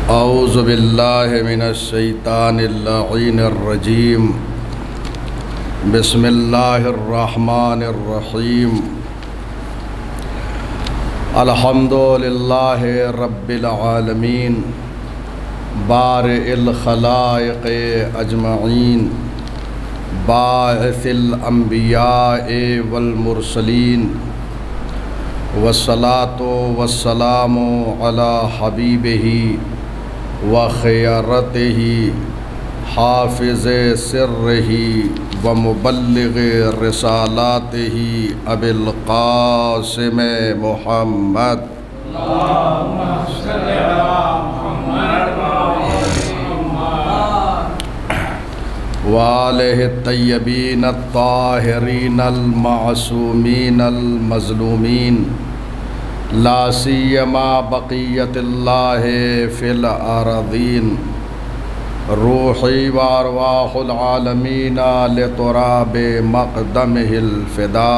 औज़ु बिल्लाहि मिनश्शैतानिर्रजीम बिस्मिल्लाहिर्रहमानिर्रहीम अल्हम्दुलिल्लाहि रब्बिल आलमीन बारिइल खलाइक़ अजमईन बाइसिल अंबियाए वल मुरसलीन वस्सलातु वस्सलामु अला हबीबिही व खियरतिही हाफिज़े सिर्रिही व मुबल्लिग़े रिसालातिही अबिल क़ासिम मुहम्मद व आलिहि तय्यबीन अत्ताहिरीन अल-मासूमीन अल-मज़लूमीन ला सियमा बक़ियतिल्लाहि फ़िल अरज़ीन रूही व अरवाहुल आलमीन लितुराबि मक़दमिहिल फ़िदा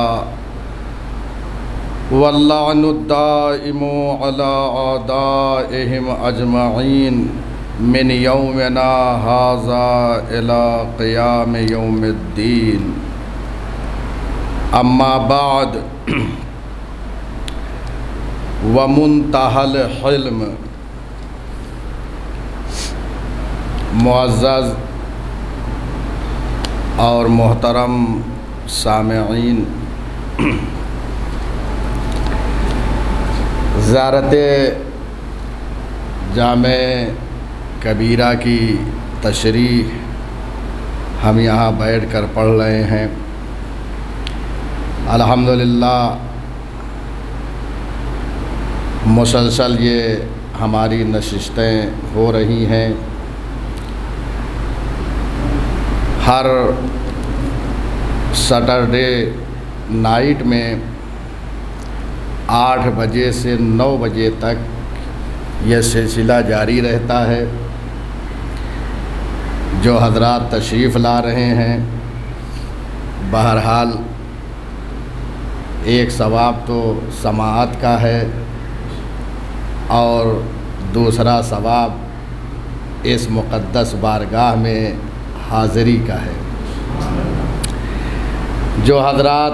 वल्लअनु दाइमु अला आदाइहिम अजमईन मिन यौमिना हाज़ा इला क़ियाम यौमिद्दीन अम्मा बाद व मुंतहल हिल्म। मुअज़्ज़ज़ और मोहतरम सामिईन, ज़ियारत जामे कबीरा की तशरीह हम यहाँ बैठ कर पढ़ रहे हैं। अल्हम्दुलिल्लाह मुसलसल ये हमारी नशिस्तें हो रही हैं। हर सैटरडे नाइट में 8 बजे से 9 बजे तक यह सिलसिला जारी रहता है। जो हज़रात तशरीफ़ ला रहे हैं, बहरहाल एक सवाब तो समाअत का है और दूसरा सवाब इस मुक़द्दस बारगाह में हाज़िरी का है। जो हज़रात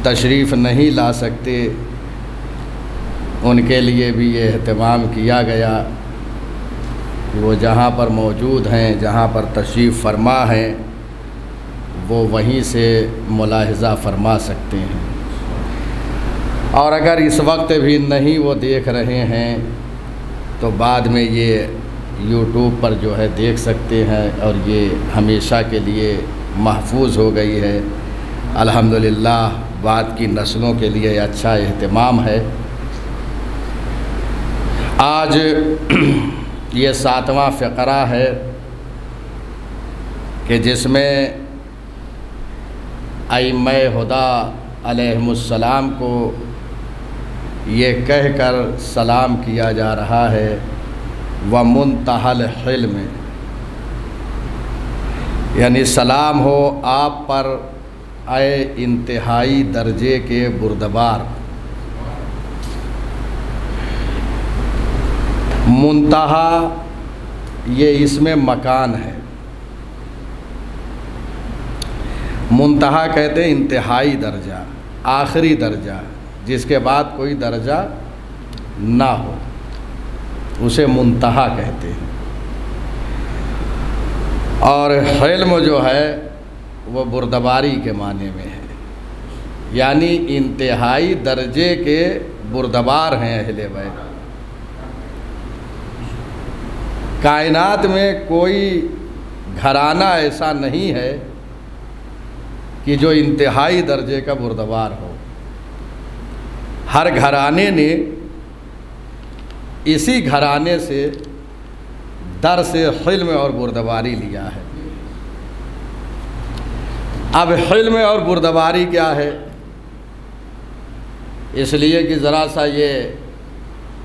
तशरीफ़ नहीं ला सकते उनके लिए भी ये एहतमाम किया गया कि वो जहाँ पर मौजूद हैं, जहाँ पर तशरीफ़ फरमा हैं, वो वहीं से मुलाहिज़ा फरमा सकते हैं। और अगर इस वक्त भी नहीं वो देख रहे हैं तो बाद में ये यूट्यूब पर जो है देख सकते हैं और ये हमेशा के लिए महफूज हो गई है। अल्हम्दुलिल्लाह बाद की नस्लों के लिए अच्छा एहतमाम है। आज ये 7वां फ़क़रा है कि जिसमें अइम्मा हुदा अलैहिमुस्सलाम को ये कहकर सलाम किया जा रहा है व मुंतहल हिल्म, यानी सलाम हो आप पर आए इंतहाई दर्जे के बुर्दबार। मुंतहा ये इसमें मकान है। मुंतहा कहते हैं इंतहाई दर्जा, आखिरी दर्जा, जिसके बाद कोई दर्जा ना हो, उसे मुंतहा कहते हैं। और हिल्म जो है वो बुर्दबारी के माने में है, यानी इंतहाई दर्जे के बुर्दबार हैं अहले बैत। कायनात में कोई घराना ऐसा नहीं है कि जो इंतहाई दर्जे का बुर्दबार हो। हर घराने ने इसी घराने से दर से हिल्म और बुर्दबारी लिया है। अब हिल्म और बुर्दबारी क्या है, इसलिए कि ज़रा सा ये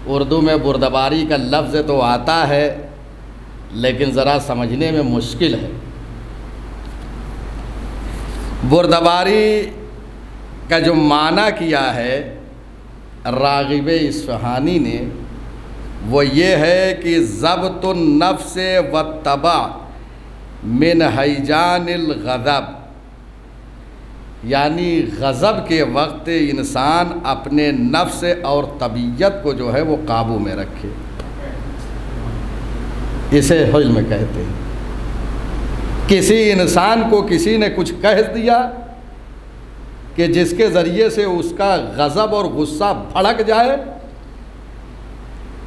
उर्दू में बुर्दबारी का लफ्ज़ तो आता है लेकिन ज़रा समझने में मुश्किल है। बुर्दबारी का जो माना किया है राग़िब इस्फ़हानी ने वो ये है कि ज़ब्तुन नफ्स व तबा मिन हैजानिल गज़ब, यानी गज़ब के वक्त इंसान अपने नफ्स और तबीयत को जो है वो काबू में रखे, इसे हिल्म कहते हैं। किसी इंसान को किसी ने कुछ कह दिया कि जिसके ज़रिए से उसका गज़ब और गुस्सा भड़क जाए,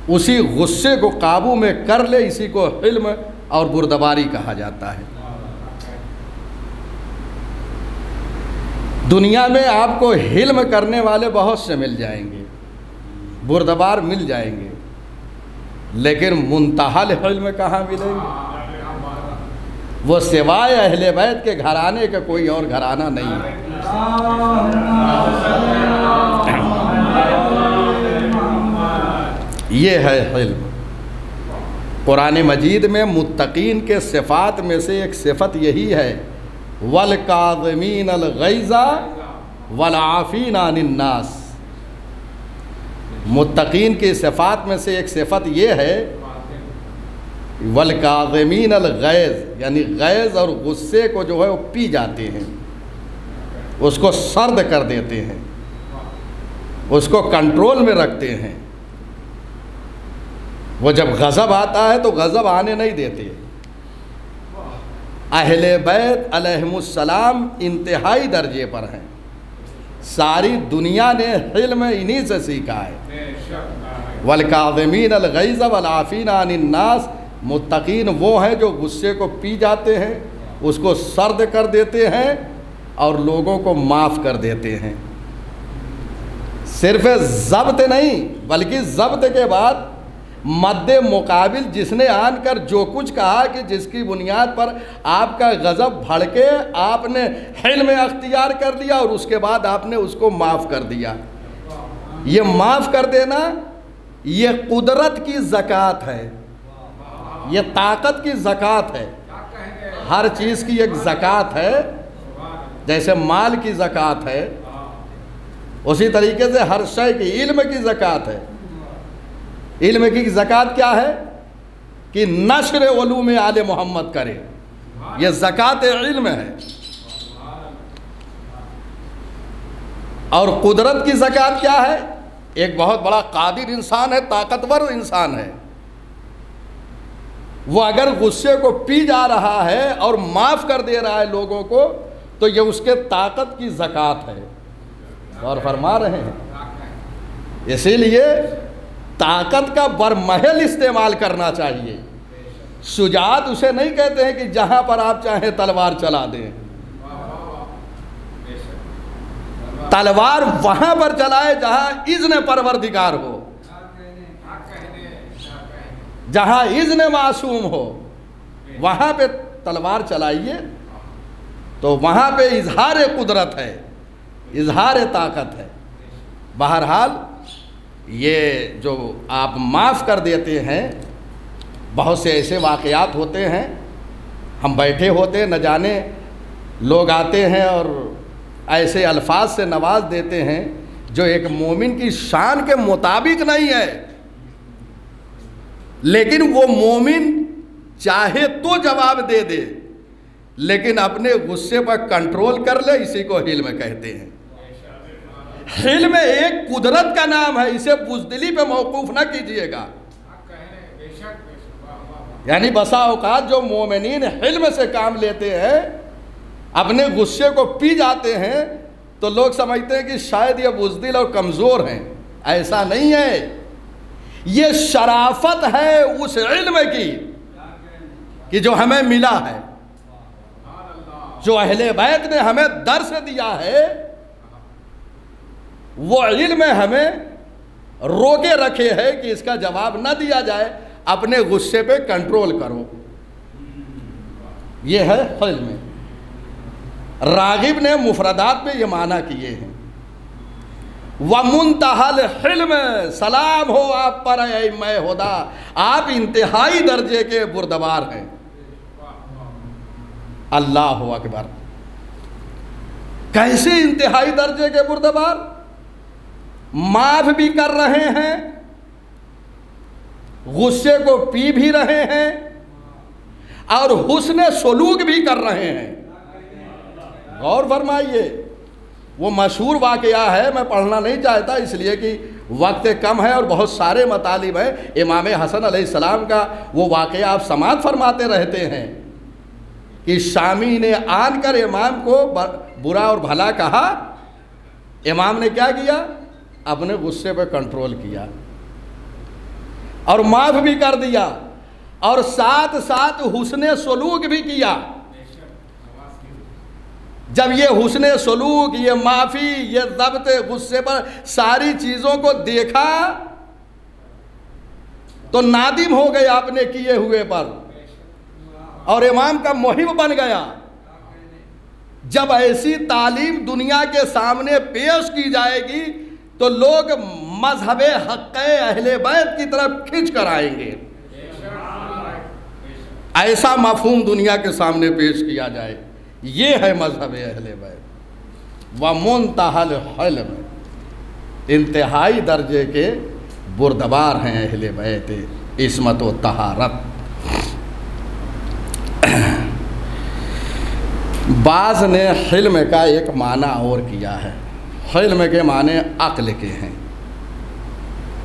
उसी गुस्से को काबू में कर ले, इसी को हिल्म और बुर्दबारी कहा जाता है। दुनिया में आपको हिल्म करने वाले बहुत से मिल जाएंगे, बुर्दबार मिल जाएंगे, लेकिन मुंतहल हिल्म कहाँ मिलेंगे? वो सिवाय अहले बैत के घराने का कोई और घराना नहीं है। ये है हिल्म। कुरान मजीद में मुत्तकीन के सिफ़ात में से एक सिफ़त यही है, वल काज़िमीन अल गैज़ा वल आफ़ीन अनिन नास। मुत्तकीन की सिफ़ात में से एक सिफ़त ये है, वल काज़िमीन अल गैज़, यानी गैज़ और गुस्से को जो है वो पी जाते हैं, उसको सर्द कर देते हैं, उसको कंट्रोल में रखते हैं। वो जब गज़ब आता है तो गज़ब आने नहीं देते। अहले बैत अलैहिमुस्सलाम इंतहाई दर्जे पर हैं, सारी दुनिया ने हिल्म इन्हीं से सीखा है। वल काज़िमीन अल गैज़ वल आफ़ीन अनिन नास, मुत्तकीन वो हैं जो गुस्से को पी जाते हैं, उसको सर्द कर देते हैं और लोगों को माफ़ कर देते हैं। सिर्फ ज़ब्त नहीं, बल्कि ज़ब्त के बाद मद्दे मुकाबिल जिसने आन कर जो कुछ कहा कि जिसकी बुनियाद पर आपका गज़ब भड़के, आपने हिल्म अख्तियार कर लिया और उसके बाद आपने उसको माफ़ कर दिया। ये माफ़ कर देना ये कुदरत की ज़कात है, ये ताकत की ज़कात है। हर चीज़ की एक ज़कात है, जैसे माल की ज़कात है, उसी तरीके से हर शय की इल्म की ज़कात है। इल्म की ज़कात क्या है कि नश्र उलूम आले मोहम्मद करे, ये ज़कात इल्म है। और कुदरत की ज़कात क्या है? एक बहुत बड़ा कादिर इंसान है, ताकतवर इंसान है, वो अगर गुस्से को पी जा रहा है और माफ़ कर दे रहा है लोगों को, तो ये उसके ताकत की ज़कात है। और फरमा रहे हैं, इसीलिए ताकत का बरमहल इस्तेमाल करना चाहिए। शुजात उसे नहीं कहते हैं कि जहाँ पर आप चाहें तलवार चला दें, तलवार वहाँ पर चलाए जहाँ इज़्न परवरदिगार हो, जहाँ इज़्न मासूम हो, वहाँ पे तलवार चलाइए, तो वहाँ पे इजहार कुदरत है, इजहार ताकत है। बहरहाल ये जो आप माफ़ कर देते हैं, बहुत से ऐसे वाक़यात होते हैं, हम बैठे होते हैं, न जाने लोग आते हैं और ऐसे अल्फाज से नवाज देते हैं जो एक मोमिन की शान के मुताबिक नहीं है, लेकिन वो मोमिन चाहे तो जवाब दे दे, लेकिन अपने गुस्से पर कंट्रोल कर ले, इसी को हिल्म कहते हैं। हिल्म एक कुदरत का नाम है, इसे बुज़दिली पे मौकूफ़ ना कीजिएगा। यानी बसा औकात जो मोमिनीन हिल्म से काम लेते हैं, अपने गुस्से को पी जाते हैं, तो लोग समझते हैं कि शायद ये बुज़दिल और कमज़ोर हैं। ऐसा नहीं है, ये शराफत है उस इल्म की कि जो हमें मिला है, जो अहले बैत ने हमें दर्स दिया है, वो इल्म हमें रोके रखे है कि इसका जवाब ना दिया जाए, अपने गुस्से पे कंट्रोल करो। ये है हिल्म। रागिब ने मुफरदात में ये माना किए हैं, व मुंतहल हिल्म, सलाम हो आप पर ऐ मैं खुदा, आप इंतहाई दर्जे के बुर्दबार हैं। अल्लाह अकबर। कैसे इंतहाई दर्जे के बुर्दबार? माफ़ भी कर रहे हैं, गुस्से को पी भी रहे हैं और हुस्न सलूक भी कर रहे हैं। गौर फरमाइए, वो मशहूर वाक़या है, मैं पढ़ना नहीं चाहता इसलिए कि वक्त कम है और बहुत सारे मतालिब हैं। इमाम हसन अलैहिस्सलाम का वो वाक़या आप समात फरमाते रहते हैं कि शामी ने आन कर इमाम को बुरा और भला कहा। इमाम ने क्या किया? अपने गुस्से पर कंट्रोल किया और माफ़ भी कर दिया और साथ साथ हुस्न सलूक भी किया। जब ये हुस्न सलूक, ये माफ़ी, ये ज़ब्त गुस्से पर सारी चीज़ों को देखा तो नादिम हो गया अपने किए हुए पर और इमाम का मुहिब बन गया। जब ऐसी तालीम दुनिया के सामने पेश की जाएगी तो लोग मजहब हक़्क़े अहले बैत की तरफ खींच कर आएंगे। ऐसा मफहूम दुनिया के सामने पेश किया जाए, ये है मजहब अहले बैत। व मुंतहल हिल्म, इंतहाई दर्जे के बुरदबार हैं अहले बैत इस्मत व तहारत। बाज़ ने हिल्म का एक माना और किया है। हिल्म के माने अक्ल के हैं।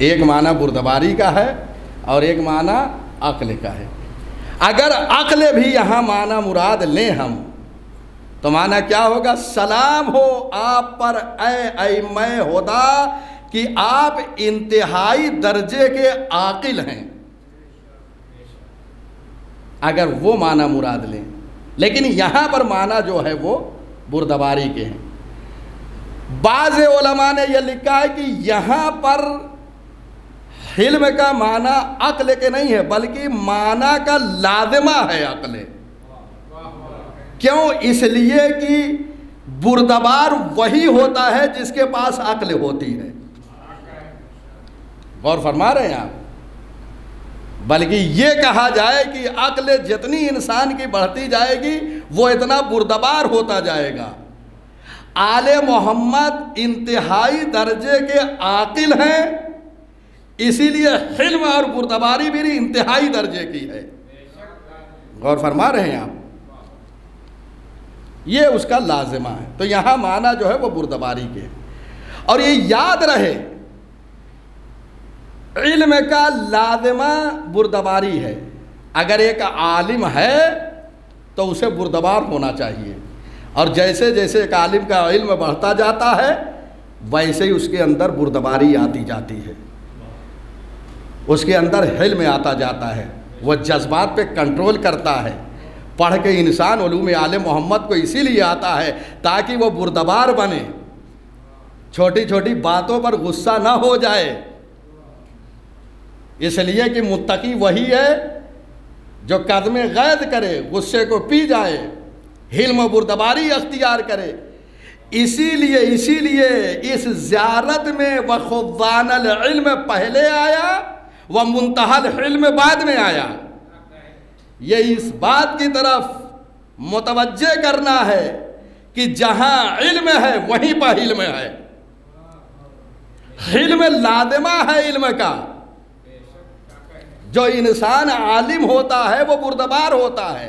एक माना बुरदबारी का है और एक माना अक्ल का है। अगर अक्ल भी यहाँ माना मुराद लें हम तो माना क्या होगा? सलाम हो आप पर ऐ मैं होदा कि आप इंतहाई दर्जे के आकिल हैं, अगर वो माना मुराद लें। लेकिन यहाँ पर माना जो है वो बुरदबारी के हैं। बाज़ उलमा ने यह लिखा है कि यहाँ पर हिल्म का माना अक्ल के नहीं है बल्कि माना का लाज़िमा है अक्ल। क्यों? इसलिए कि बुरदबार वही होता है जिसके पास अक्ल होती है। गौर फरमा रहे हैं आप? बल्कि ये कहा जाए कि अक्ल जितनी इंसान की बढ़ती जाएगी वो इतना बुरदबार होता जाएगा। आले मोहम्मद इंतहाई दर्जे के आकिल हैं, इसीलिए हिल्म और बुरदबारी भी इंतहाई दर्जे की है। गौर फरमा रहे हैं आप? ये उसका लाजिमा है। तो यहाँ माना जो है वो बुरदबारी के। और ये याद रहे, इल्म का लाजिमा बुरदबारी है। अगर एक आलिम है तो उसे बुरदबार होना चाहिए, और जैसे जैसे एक आलिम का इल्म बढ़ता जाता है वैसे ही उसके अंदर बुरदबारी आती जाती है, उसके अंदर हिल्म आता जाता है, वह जज्बात पे कंट्रोल करता है। पढ़ के इंसान उलूम आले मोहम्मद को इसीलिए आता है ताकि वो बुरदबार बने, छोटी छोटी बातों पर गुस्सा ना हो जाए। इसलिए कि मुत्तकी वही है जो कदमे गैद करे, गुस्से को पी जाए, हिल्म बुरदबारी अख्तियार करे। इसीलिए इस ज़ियारत में व खुज़ानल इल्म पहले आया व मुंतहल इल्म बाद में आया। ये इस बात की तरफ मुतवज्जे करना है कि जहाँ इल्म है वहीं पर इल्म है। इल्म लाज़िमा है इल्म का। जो इंसान आलिम होता है वो बुरदबार होता है,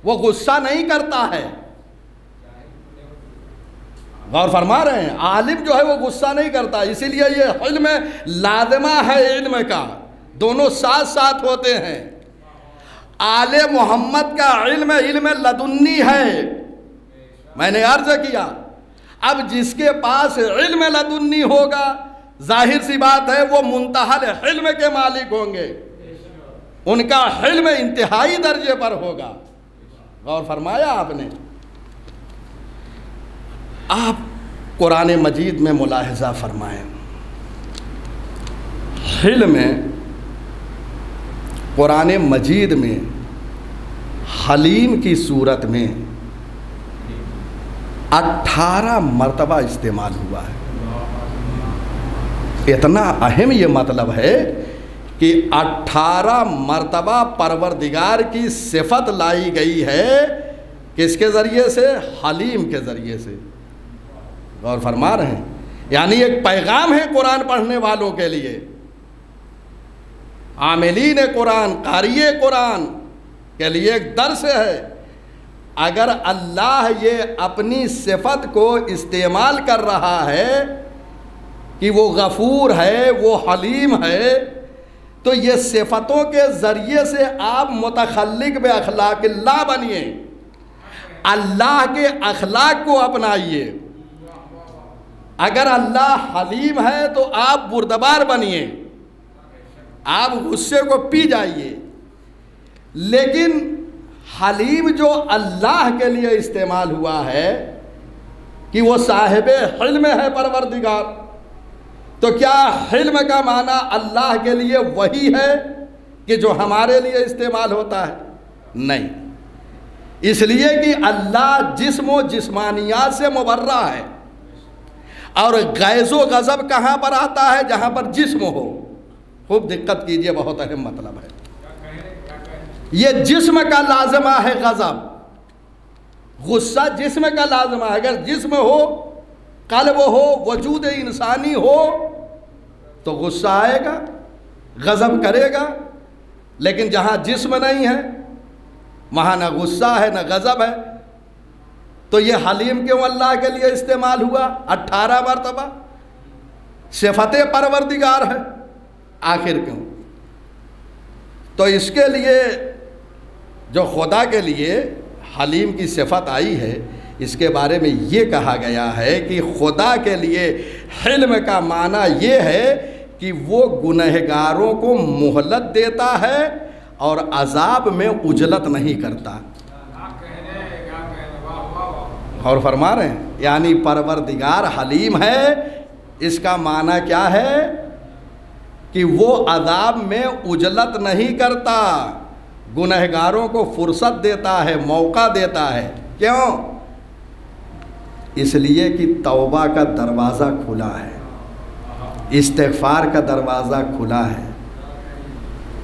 वो गुस्सा नहीं करता है। गौर फरमा रहे हैं? आलिम जो है वो गुस्सा नहीं करता। इसीलिए ये इल्म लाज़िमा है इल्म का, दोनों साथ साथ होते हैं। आले मोहम्मद का इल्म लदुन्नी है, मैंने अर्ज किया। अब जिसके पास इल्म लदुन्नी होगा जाहिर सी बात है वो मुंतहल इल्म के मालिक होंगे, उनका इल्म इंतहाई दर्जे पर होगा। गौर फरमाया आपने? आप कुरान मजीद में मुलाहिज़ा फरमाएं, इल्म कुरान मजीद में हलीम की सूरत में 18 मरतबा इस्तेमाल हुआ है। इतना अहम ये मतलब है कि 18 मरतबा परवरदिगार की सिफत लाई गई है। किसके ज़रिए से? हलीम के ज़रिए से। गौर फरमा रहे हैं? यानी एक पैगाम है कुरान पढ़ने वालों के लिए आमिलीन कुरान, क़ारिए कुरान के लिए एक दर्स है। अगर अल्लाह ये अपनी सिफत को इस्तेमाल कर रहा है कि वो गफ़ूर है, वो हलीम है, तो ये सिफतों के ज़रिए से आप मुतखल्लिक बे अखलाक़िल्लाह बनिए, अल्लाह के अखलाक को अपनाइए। अगर अल्लाह हलीम है तो आप बुर्दबार बनिए, आप गुस्से को पी जाइए। लेकिन हलीम जो अल्लाह के लिए इस्तेमाल हुआ है कि वो साहिबे हिल्म है परवरदिगार, तो क्या हिल्म का माना अल्लाह के लिए वही है कि जो हमारे लिए इस्तेमाल होता है? नहीं, इसलिए कि अल्लाह जिस्म व जिस्मानियात से मुबर्रा है। और गैज़ो गज़ब कहाँ पर आता है? जहाँ पर जिस्म हो। खूब दिक्कत कीजिए, बहुत अहम मतलब है। ये जिस्म का लाजमा है गज़ब, गुस्सा जिस्म का लाजमा है। अगर जिस्म हो, कल्ब हो, वजूद इंसानी हो तो गुस्सा आएगा, गज़ब करेगा। लेकिन जहाँ जिस्म नहीं है वहाँ न गुस्सा है न गज़ब है। तो ये हलीम क्यों अल्लाह के लिए इस्तेमाल हुआ? 18 मरतबा सिफत परवरदिगार है, आखिर क्यों? तो इसके लिए जो खुदा के लिए हलीम की सिफत आई है, इसके बारे में ये कहा गया है कि खुदा के लिए हिल्म का माना ये है कि वो गुनहगारों को मोहलत देता है और अजाब में उजलत नहीं करता। और फरमा रहे हैं, यानी परवरदिगार हलीम है, इसका माना क्या है कि वो अजाब में उजलत नहीं करता, गुनहगारों को फुर्सत देता है, मौका देता है। क्यों? इसलिए कि तौबा का दरवाज़ा खुला है, इस्तिग़फ़ार का दरवाज़ा खुला है।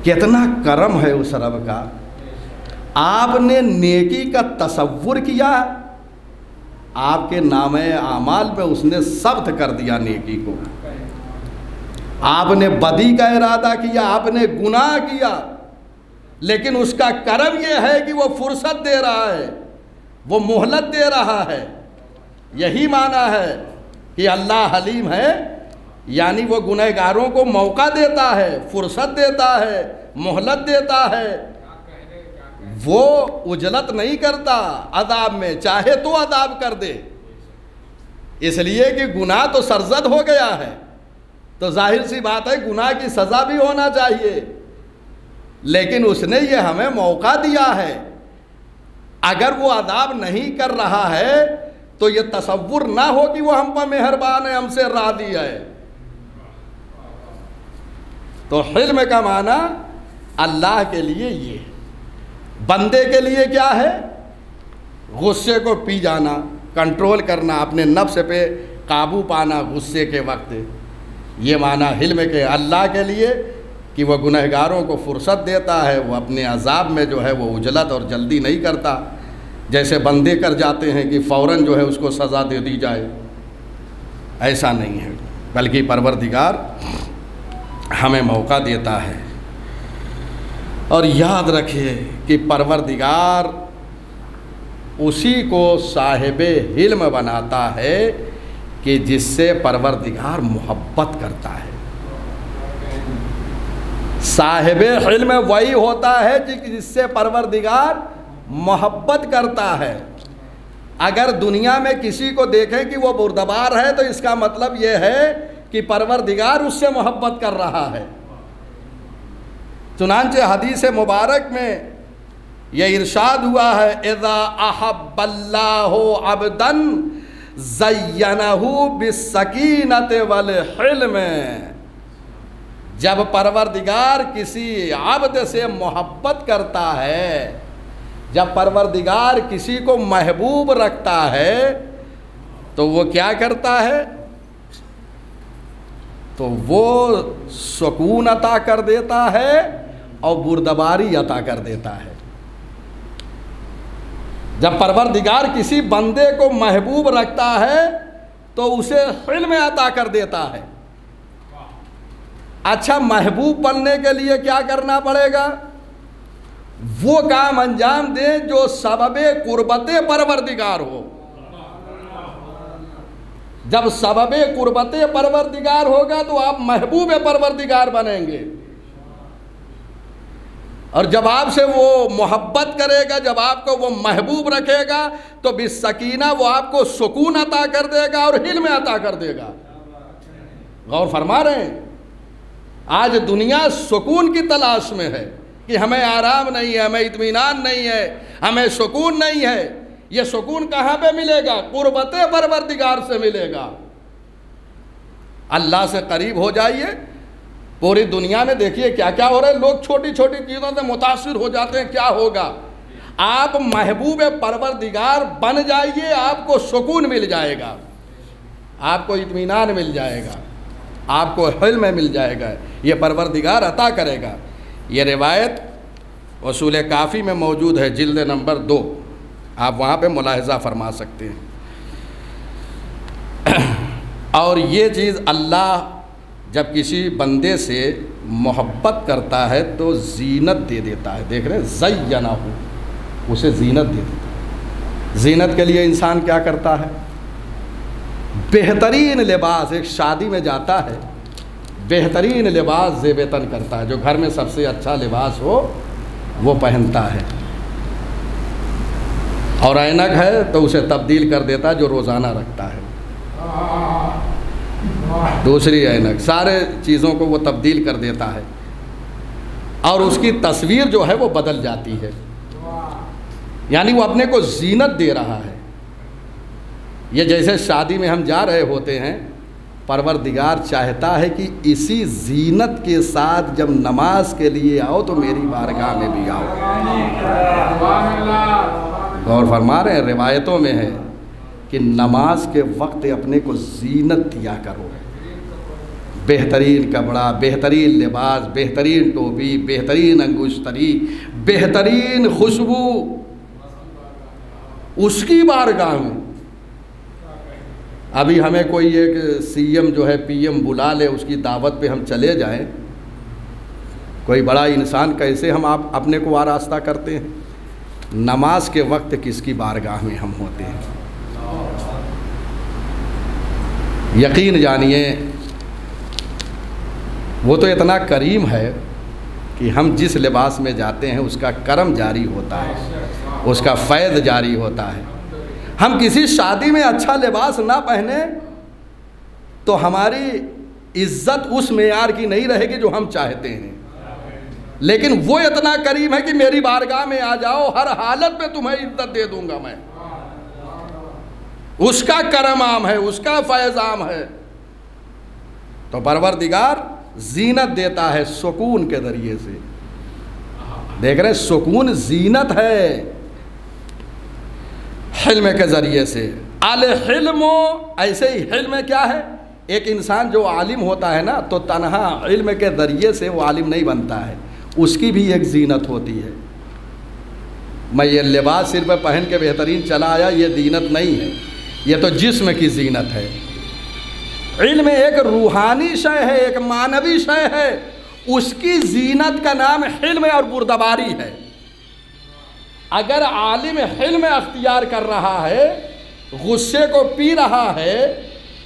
कितना करम है उस रब का। आपने नेकी का तसव्वुर किया, आपके नामे आमाल पे उसने सब्त कर दिया नेकी को। आपने बदी का इरादा किया, आपने गुनाह किया, लेकिन उसका करम यह है कि वो फुर्सत दे रहा है, वो मोहलत दे रहा है। यही माना है कि अल्लाह हलीम है, यानी वो गुनहगारों को मौका देता है, फुर्सत देता है, मोहलत देता है। वो उजलत नहीं करता अदाब में, चाहे तो अदाब कर दे। इसलिए कि गुनाह तो सरजद हो गया है, तो जाहिर सी बात है गुनाह की सज़ा भी होना चाहिए। लेकिन उसने ये हमें मौका दिया है। अगर वो अदाब नहीं कर रहा है तो ये तसव्वुर ना हो कि वो हम पर मेहरबान है, हमसे राज़ी है। तो हिल्म का माना अल्लाह के लिए ये, बंदे के लिए क्या है? गुस्से को पी जाना, कंट्रोल करना, अपने नफ्स पे काबू पाना गुस्से के वक्त। ये माना हिल्म के अल्लाह के लिए कि वह गुनहगारों को फुर्सत देता है, वो अपने अजाब में जो है वो उजलत और जल्दी नहीं करता, जैसे बंदे कर जाते हैं कि फ़ौरन जो है उसको सज़ा दे दी जाए। ऐसा नहीं है, बल्कि परवरदिगार हमें मौका देता है। और याद रखिए कि परवरदिगार उसी को साहिबे हिल्म बनाता है कि जिससे परवरदिगार मोहब्बत करता है। साहिबे हिल्म वही होता है जिससे परवरदिगार मोहब्बत करता है। अगर दुनिया में किसी को देखें कि वो बुर्दबार है तो इसका मतलब ये है कि परवरदिगार उससे मोहब्बत कर रहा है। चुनांचे हदीस मुबारक में यह इरशाद हुआ है, इज़ा अहब्बल्लाहु अब्दन ज़य्यनहु बिस्सकीनति वल हिल्म। जब परवरदिगार किसी अब्द से मोहब्बत करता है, जब परवरदिगार किसी को महबूब रखता है, तो वो क्या करता है? तो वो सुकून अता कर देता है और बुर्दबारी अता कर देता है। जब परवरदिगार किसी बंदे को महबूब रखता है तो उसे हिल्म अता कर देता है। अच्छा, महबूब बनने के लिए क्या करना पड़ेगा? वो काम अंजाम दे जो सबबे कुर्बते परवरदिगार हो। जब सबबे कुर्बते परवरदिगार होगा तो आप महबूब परवरदिगार बनेंगे। और जब आपसे वो मोहब्बत करेगा, जब आपको वो महबूब रखेगा, तो बिस्सकीना वो आपको सुकून अता कर देगा और हिल्म अता कर देगा। गौर फरमा रहे हैं? आज दुनिया सुकून की तलाश में है कि हमें आराम नहीं है, हमें इत्मीनान नहीं है, हमें सुकून नहीं है। ये सुकून कहाँ पे मिलेगा? कुर्बते परवरदिगार से मिलेगा। अल्लाह से करीब हो जाइए। पूरी दुनिया में देखिए क्या क्या हो रहा है। लोग छोटी छोटी चीज़ों से मुतासिर हो जाते हैं। क्या होगा? आप महबूब परवरदिगार बन जाइए, आपको सुकून मिल जाएगा, आपको इत्मीनान मिल जाएगा, आपको हिल्म मिल जाएगा। ये परवरदिगार अता करेगा। ये रिवायत उसूल काफ़ी में मौजूद है, जिल्द नंबर 2। आप वहाँ पे मुलाहिज़ा फरमा सकते हैं। और ये चीज़ अल्लाह जब किसी बंदे से मोहब्बत करता है तो जीनत दे देता है। देख रहे हैं, ज़य्यनहू, उसे जीनत दे देता है। जीनत के लिए इंसान क्या करता है? बेहतरीन लिबास, एक शादी में जाता है, बेहतरीन लिबास ज़ेबतन करता है। जो घर में सबसे अच्छा लिबास हो वो पहनता है। और ऐनक है तो उसे तब्दील कर देता है, जो रोज़ाना रखता है, दूसरी ऐनक, सारे चीज़ों को वो तब्दील कर देता है। और उसकी तस्वीर जो है वो बदल जाती है। यानी वो अपने को जीनत दे रहा है। ये जैसे शादी में हम जा रहे होते हैं, परवरदिगार चाहता है कि इसी जीनत के साथ जब नमाज के लिए आओ तो मेरी बारगाह में भी आओ। गौर फरमा रहे हैं, रिवायतों में है कि नमाज के वक्त अपने को जीनत दिया करो। बेहतरीन कपड़ा, बेहतरीन लिबास, बेहतरीन टोपी, बेहतरीन अंगुश्तरी, बेहतरीन खुशबू, उसकी बारगाह में। अभी हमें कोई एक सीएम जो है, पीएम बुला ले, उसकी दावत पे हम चले जाएं, कोई बड़ा इंसान, कैसे हम आप अपने को आरास्ता करते हैं? नमाज के वक्त किसकी बारगाह में हम होते हैं? यकीन जानिए वो तो इतना करीम है कि हम जिस लिबास में जाते हैं उसका करम जारी होता है, उसका फैज़ जारी होता है। हम किसी शादी में अच्छा लिबास ना पहने तो हमारी इज्जत उस मेयार की नहीं रहेगी जो हम चाहते हैं। लेकिन वो इतना करीम है कि मेरी बारगाह में आ जाओ, हर हालत में तुम्हें इज्जत दे दूंगा मैं। उसका करम आम है, उसका फैज़ आम है। तो परवरदिगार जीनत देता है सुकून के ज़रिए से। देख रहे हैं, सुकून जीनत है हिल्म के ज़रिए से। अल हिल्म, ऐसे ही हिल्म क्या है? एक इंसान जो आलिम होता है ना, तो तन्हा इल्म के ज़रिए से वो आलिम नहीं बनता है, उसकी भी एक जीनत होती है। मैं ये लिबास सिर पर पहन के बेहतरीन चला आया, ये जीनत नहीं है, ये तो जिस्म की जीनत है। इल्म एक रूहानी शय है, एक मानवी शय है, उसकी जीनत का नाम हिल्म और बुर्दबारी है। अगर आलिम हिल्म अख्तियार कर रहा है, गुस्से को पी रहा है,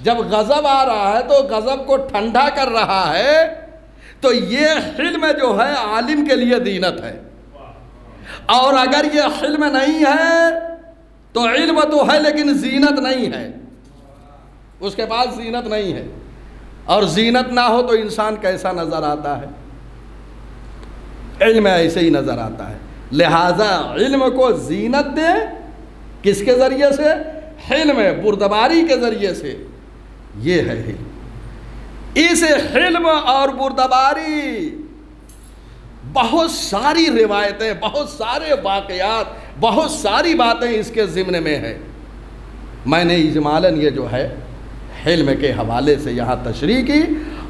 जब गज़ब आ रहा है तो गज़ब को ठंडा कर रहा है, तो ये हिल्म जो है आलिम के लिए जीनत है। और अगर ये हिल्म नहीं है तो इल्म तो है लेकिन जीनत नहीं है, उसके पास जीनत नहीं है। और जीनत ना हो तो इंसान कैसा नज़र आता है? इल्म ऐसे ही नज़र आता है। लिहाजा इल्म को जीनत दे, किसके ज़रिए से? हिल्म, बुर्दबारी के ज़रिए से। ये है हिल्म। इस हिल्म और बुर्दबारी, बहुत सारी रिवायतें, बहुत सारे वाक़यात, बहुत सारी बातें इसके ज़िम्न में है। मैंने इजमालन ये जो है हिल्म के हवाले से यहाँ तशरीह की।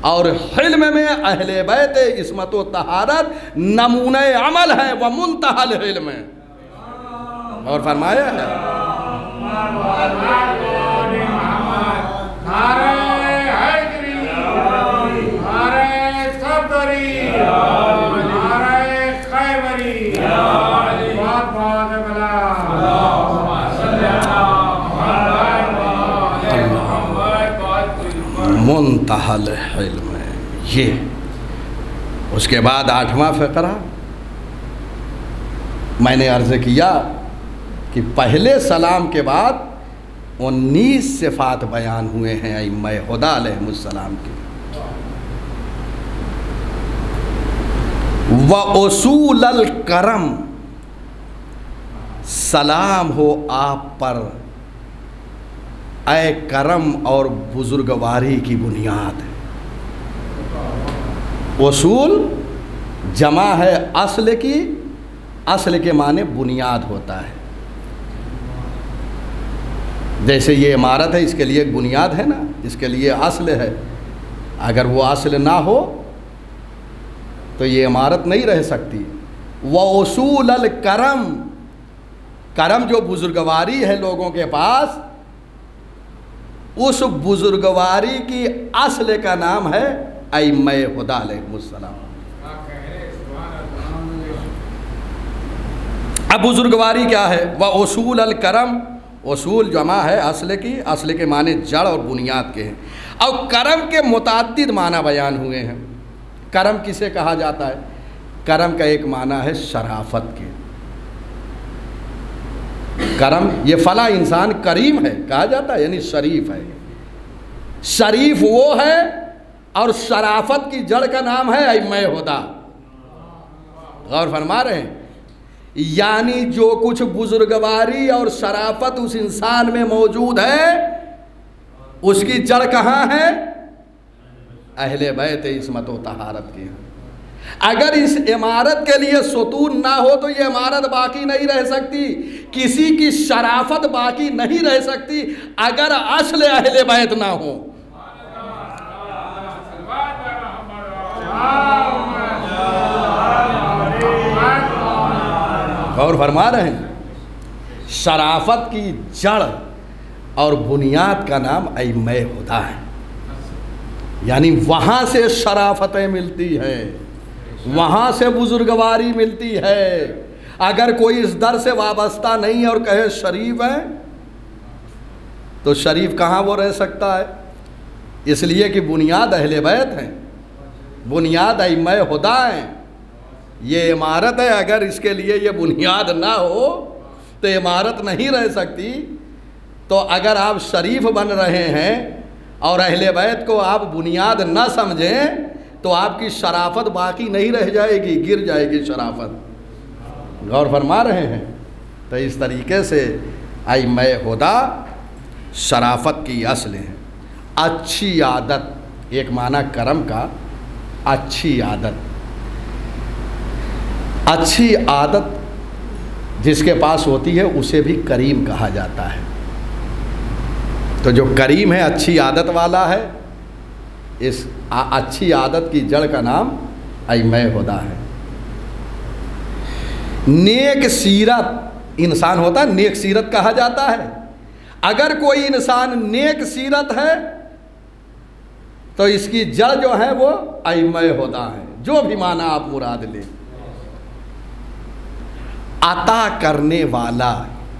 और हिल्म में अहले बैत इस्मत व तहारत नमूने अमल है, व मुंतहल हिल्म। और फरमाया है मुंतहल इल्म। ये उसके बाद 8वां फ़क़रा मैंने अर्ज़ किया कि पहले सलाम के बाद 19 सिफ़ात बयान हुए हैं अइम्मा हुदा अलैहिमुस्सलाम के। व उसूलल करम, सलाम हो आप पर ए करम और बुजुर्गवारी की बुनियाद। उसूल जमा है असल की, असल के माने बुनियाद होता है। जैसे ये इमारत है, इसके लिए एक बुनियाद है ना, इसके लिए असल है। अगर वो असल ना हो तो ये इमारत नहीं रह सकती। व उसूल अल करम, करम जो बुजुर्गवारी है लोगों के पास, उस बुजुर्गवारी की असल का नाम है अइम्मा हुदा अलैहिमुस्सलाम। अब बुजुर्गवारी क्या है? व उसूल अल करम, उसूल जमा है असल की, असल के माने जड़ और बुनियाद के हैं। और करम के मुताद्दिद माना बयान हुए हैं। करम किसे कहा जाता है? करम का एक माना है शराफत के। करम, ये फला इंसान करीम है कहा जाता है, यानी शरीफ है। शरीफ वो है और शराफत की जड़ का नाम है अइम्मा हुदा। गौर फरमा रहे हैं? यानी जो कुछ बुजुर्गवारी और शराफत उस इंसान में मौजूद है, उसकी जड़ कहाँ है? अहले बैत इस्मत व तहारत की। अगर इस इमारत के लिए सुतून ना हो तो ये इमारत बाकी नहीं रह सकती, किसी की शराफत बाकी नहीं रह सकती अगर असल अहले बैत ना हो। और फरमा रहे हैं, शराफत की जड़ और बुनियाद का नाम अइम्मा हुदा है। यानी वहाँ से शराफतें मिलती हैं, वहाँ से बुजुर्गवारी मिलती है। अगर कोई इस दर से वाबस्ता नहीं है और कहे शरीफ है, तो शरीफ कहाँ वो रह सकता है? इसलिए कि बुनियाद अहले बैत हैं, बुनियाद अइम्मा हुदा हैं। ये इमारत है, अगर इसके लिए ये बुनियाद ना हो तो इमारत नहीं रह सकती। तो अगर आप शरीफ बन रहे हैं और अहले बैत को आप बुनियाद न समझें तो आपकी शराफत बाकी नहीं रह जाएगी, गिर जाएगी शराफत। गौर फरमा रहे हैं? तो इस तरीके से अइम्मा हुदा शराफत की असल है। अच्छी आदत, एक माना करम का अच्छी आदत। अच्छी आदत जिसके पास होती है उसे भी करीम कहा जाता है। तो जो करीम है, अच्छी आदत वाला है, इस अच्छी आदत की जड़ का नाम अइम्मा हुदा है। नेक सीरत इंसान होता है, नेक सीरत कहा जाता है। अगर कोई इंसान नेक सीरत है तो इसकी जड़ जो है वो अइम्मा हुदा है। जो भी माना आप मुराद ले। अता करने वाला,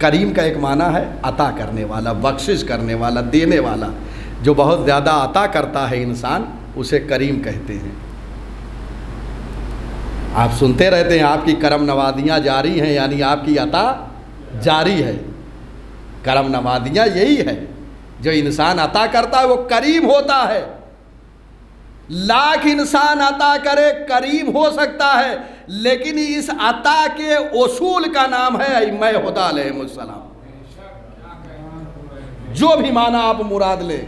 करीम का एक माना है अता करने वाला, बख्शिश करने वाला, देने वाला। जो बहुत ज़्यादा अता करता है इंसान, उसे करीम कहते हैं। आप सुनते रहते हैं आपकी करम नवादियाँ जारी हैं, यानी आपकी अता जारी है। करम नवादियाँ यही है, जो इंसान अता करता है वो करीम होता है। लाख इंसान अता करे, करीम हो सकता है, लेकिन इस अता के उसूल का नाम है अइम्मा हुदा अलैहिमुस्सलाम। जो भी माना आप मुराद ले,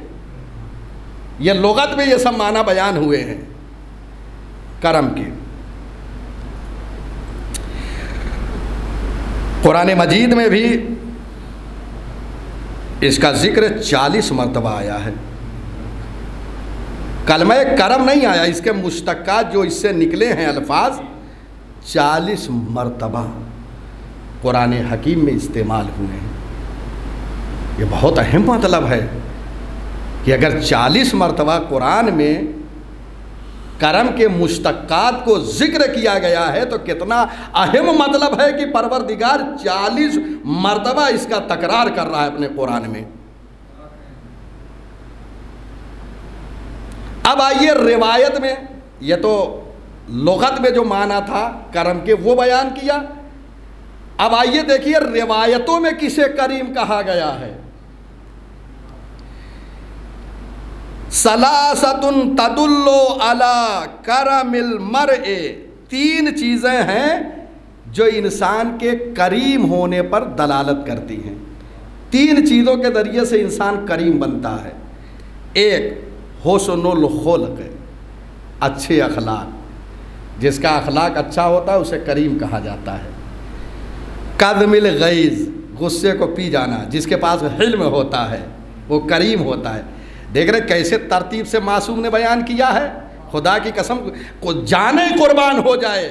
ये लुगत में ये सब माना बयान हुए हैं करम के। कुरान मजीद में भी इसका जिक्र 40 मरतबा आया है। कलमा करम नहीं आया, इसके मुश्तक्कात जो इससे निकले हैं अल्फाज 40 मरतबा कुरान हकीम में इस्तेमाल हुए हैं। ये बहुत अहम मतलब है कि अगर 40 मरतबा कुरान में करम के मुश्तक्कात को जिक्र किया गया है तो कितना अहम मतलब है कि परवरदिगार 40 मरतबा इसका तकरार कर रहा है अपने कुरान में। अब आइए रिवायत में, ये तो लुगत में जो माना था करम के वो बयान किया। अब आइए देखिए रिवायतों में किसे करीम कहा गया है। सलासतुन तदुल्लो अला करमिल मरए, तीन चीज़ें हैं जो इंसान के करीम होने पर दलालत करती हैं। तीन चीज़ों के ज़रिए से इंसान करीम बनता है। एक हुस्नुल खुल्क, अच्छे अखलाक, जिसका अखलाक अच्छा होता है उसे करीम कहा जाता है। कदमिल गैज़, गुस्से को पी जाना, जिसके पास हिल्म होता है वो करीम होता है। देख रहे कैसे तरतीब से मासूम ने बयान किया है, खुदा की कसम को जाने कुर्बान हो जाए।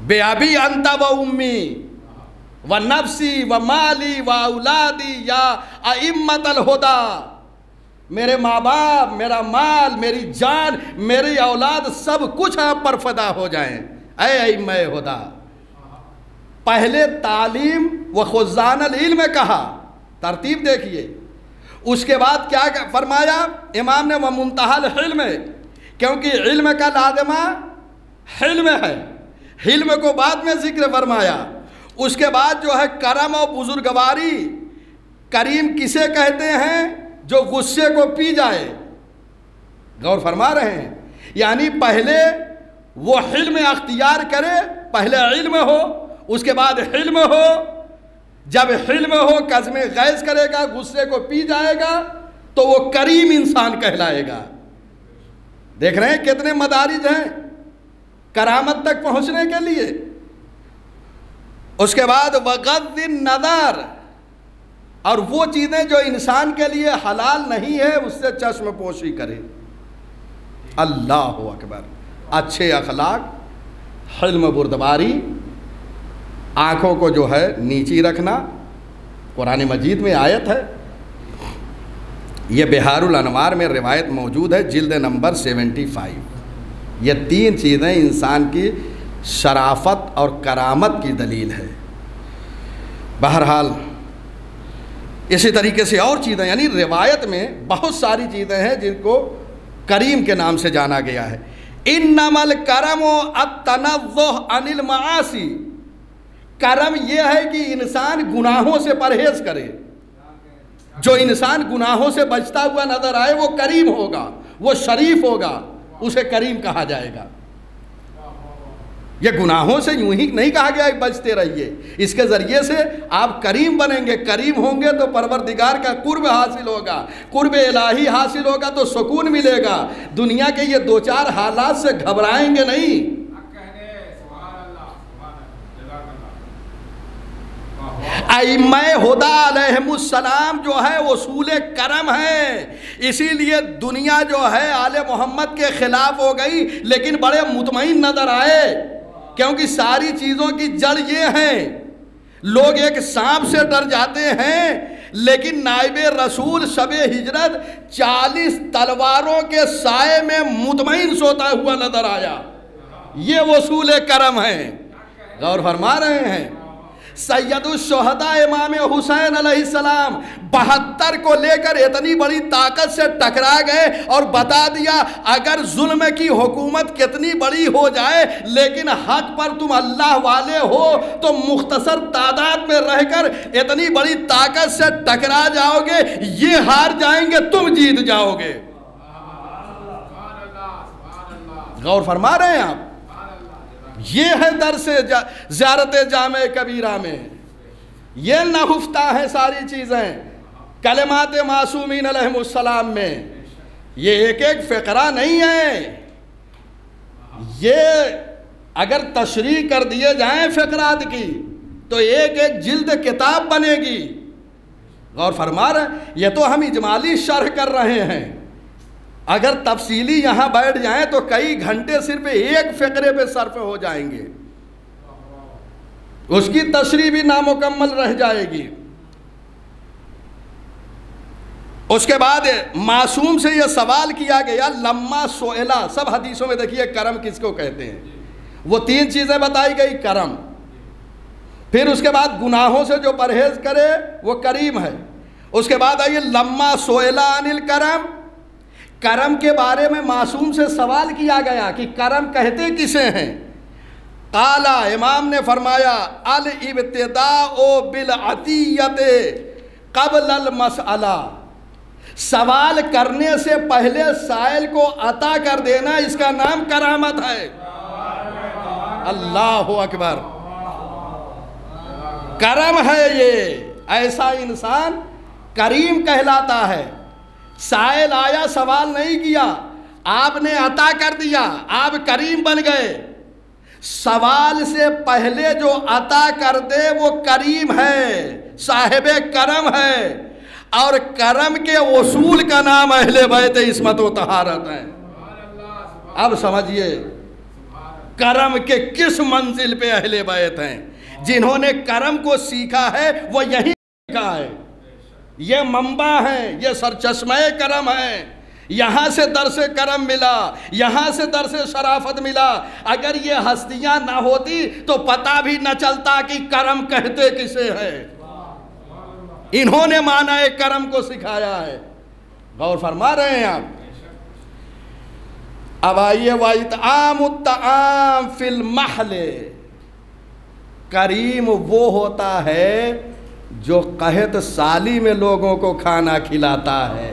बेअबी अंता व उम्मी व नफ्सी व माली व औलादी या अइम्मतल हुदा, मेरे माँ बाप, मेरा माल, मेरी जान, मेरी औलाद, सब कुछ आप पर फदा हो जाएं, ऐ अइम्मे हुदा। पहले तालीम व खुज़ानल इल्म कहा, तरतीब देखिए। उसके बाद क्या फरमाया इमाम ने, व मुंतहल हिल्म, क्योंकि इल्म का लाज़िमा हिल्म है, हिल्म को बाद में जिक्र फरमाया। उसके बाद जो है करम और बुजुर्गवारी, करीम किसे कहते हैं? जो गुस्से को पी जाए। गौर फरमा रहे हैं, यानी पहले वो हिल्म अख्तियार करे, पहले इल्म हो, उसके बाद हिल्म हो। जब हिल्म हो कज़्म गैज़ करेगा, गुस्से को पी जाएगा, तो वो करीम इंसान कहलाएगा। देख रहे हैं कितने मदारिज हैं करामत तक पहुंचने के लिए। उसके बाद वग़द्दिन नज़र, और वो चीज़ें जो इंसान के लिए हलाल नहीं है उससे चश्म पोशी करे। अल्लाहु अकबर। अच्छे अखलाक, हिल्म बुर्दबारी, आँखों को जो है नीची रखना। कुरान मजीद में आयत है, ये बिहारुल अनवार में रिवायत मौजूद है, जिल्द नंबर 75। ये तीन चीज़ें इंसान की शराफत और करामत की दलील है। बहरहाल इसी तरीके से और चीज़ें, यानी रिवायत में बहुत सारी चीज़ें हैं जिनको करीम के नाम से जाना गया है। इन्नमल करमो अत्तनज़्ज़ुह अनिल मआसी, करम यह है कि इंसान गुनाहों से परहेज़ करे। जो इंसान गुनाहों से बचता हुआ नज़र आए वो करीम होगा, वो शरीफ होगा, उसे करीम कहा जाएगा। ये गुनाहों से यूं ही नहीं कहा गया कि बचते रहिए, इसके ज़रिए से आप करीम बनेंगे। करीम होंगे तो परवरदिगार का कुर्ब हासिल होगा, कुर्ब इलाही हासिल होगा तो सुकून मिलेगा। दुनिया के ये दो चार हालात से घबराएंगे नहीं। अइम्मे हुदा अलैहिमुस्सलाम जो है उसूल करम है, इसीलिए दुनिया जो है आले मोहम्मद के खिलाफ हो गई, लेकिन बड़े मुतमईन नजर आए, क्योंकि सारी चीज़ों की जड़ ये है। लोग एक सांप से डर जाते हैं, लेकिन नाइबे रसूल शबे हिजरत 40 तलवारों के साए में मुतमईन सोता हुआ नजर आया। ये वसूल करम है। गौर फरमा रहे हैं, सैयदुश्शुहदा इमाम हुसैन अलैहिस्सलाम 72 को लेकर इतनी बड़ी ताकत से टकरा गए और बता दिया अगर जुल्म की हुकूमत कितनी बड़ी हो जाए, लेकिन हक पर तुम अल्लाह वाले हो तो मुख्तसर तादाद में रहकर इतनी बड़ी ताकत से टकरा जाओगे, ये हार जाएंगे, तुम जीत जाओगे। गौर फरमा रहे हैं आप, ये है दरसे ज़ियारत जामे कबीरा में, ये नहुफ्ता है सारी चीज़ें कलमात मासूमीन अलैहिमुस्सलाम में। ये एक एक फ़िक्रा नहीं है, ये अगर तशरीह कर दिए जाएं फ़िक्रात की तो एक एक जिल्द किताब बनेगी। गौर फरमा रहे, ये तो हम इजमाली शरह कर रहे हैं, अगर तफसीली यहाँ बैठ जाएं तो कई घंटे सिर्फ एक फ़िक्रे पे सर्फ हो जाएंगे, उसकी तशरीह भी नामुकम्मल रह जाएगी। उसके बाद मासूम से यह सवाल किया गया, लम्मा सोएला, सब हदीसों में देखिए करम किसको कहते हैं, वो तीन चीज़ें बताई गई, करम। फिर उसके बाद गुनाहों से जो परहेज़ करे वो करीम है। उसके बाद आइए लम्मा सोएला अनिल करम, करम के बारे में मासूम से सवाल किया गया कि करम कहते किसे हैं। काला, इमाम ने फरमाया अल इब्तिदाउ बिल अतियत क़ब्ल अल मसअला, सवाल करने से पहले साइल को अता कर देना, इसका नाम करामत है। अल्लाह अकबर, करम है ये, ऐसा इंसान करीम कहलाता है। साइल आया, सवाल नहीं किया, आपने अता कर दिया, आप करीम बन गए। सवाल से पहले जो अता कर दे वो करीम है, साहिबे करम है। और करम के उसूल का नाम अहले बैत इस्मत व तहारत है। अब समझिए करम के किस मंजिल पे अहले बैत हैं। जिन्होंने करम को सीखा है वो यही सीखा है, ये मंबा है, ये सरचश्मे करम है। यहाँ से दर्स करम मिला, यहाँ से दर्स शराफत मिला। अगर ये हस्तियाँ ना होती तो पता भी न चलता कि करम कहते किसे है। इन्होंने माना है करम को सिखाया है। गौर फरमा रहे हैं आप। अब आइए वाइतआम फिल महले, करीम वो होता है जो कहत साली में लोगों को खाना खिलाता है।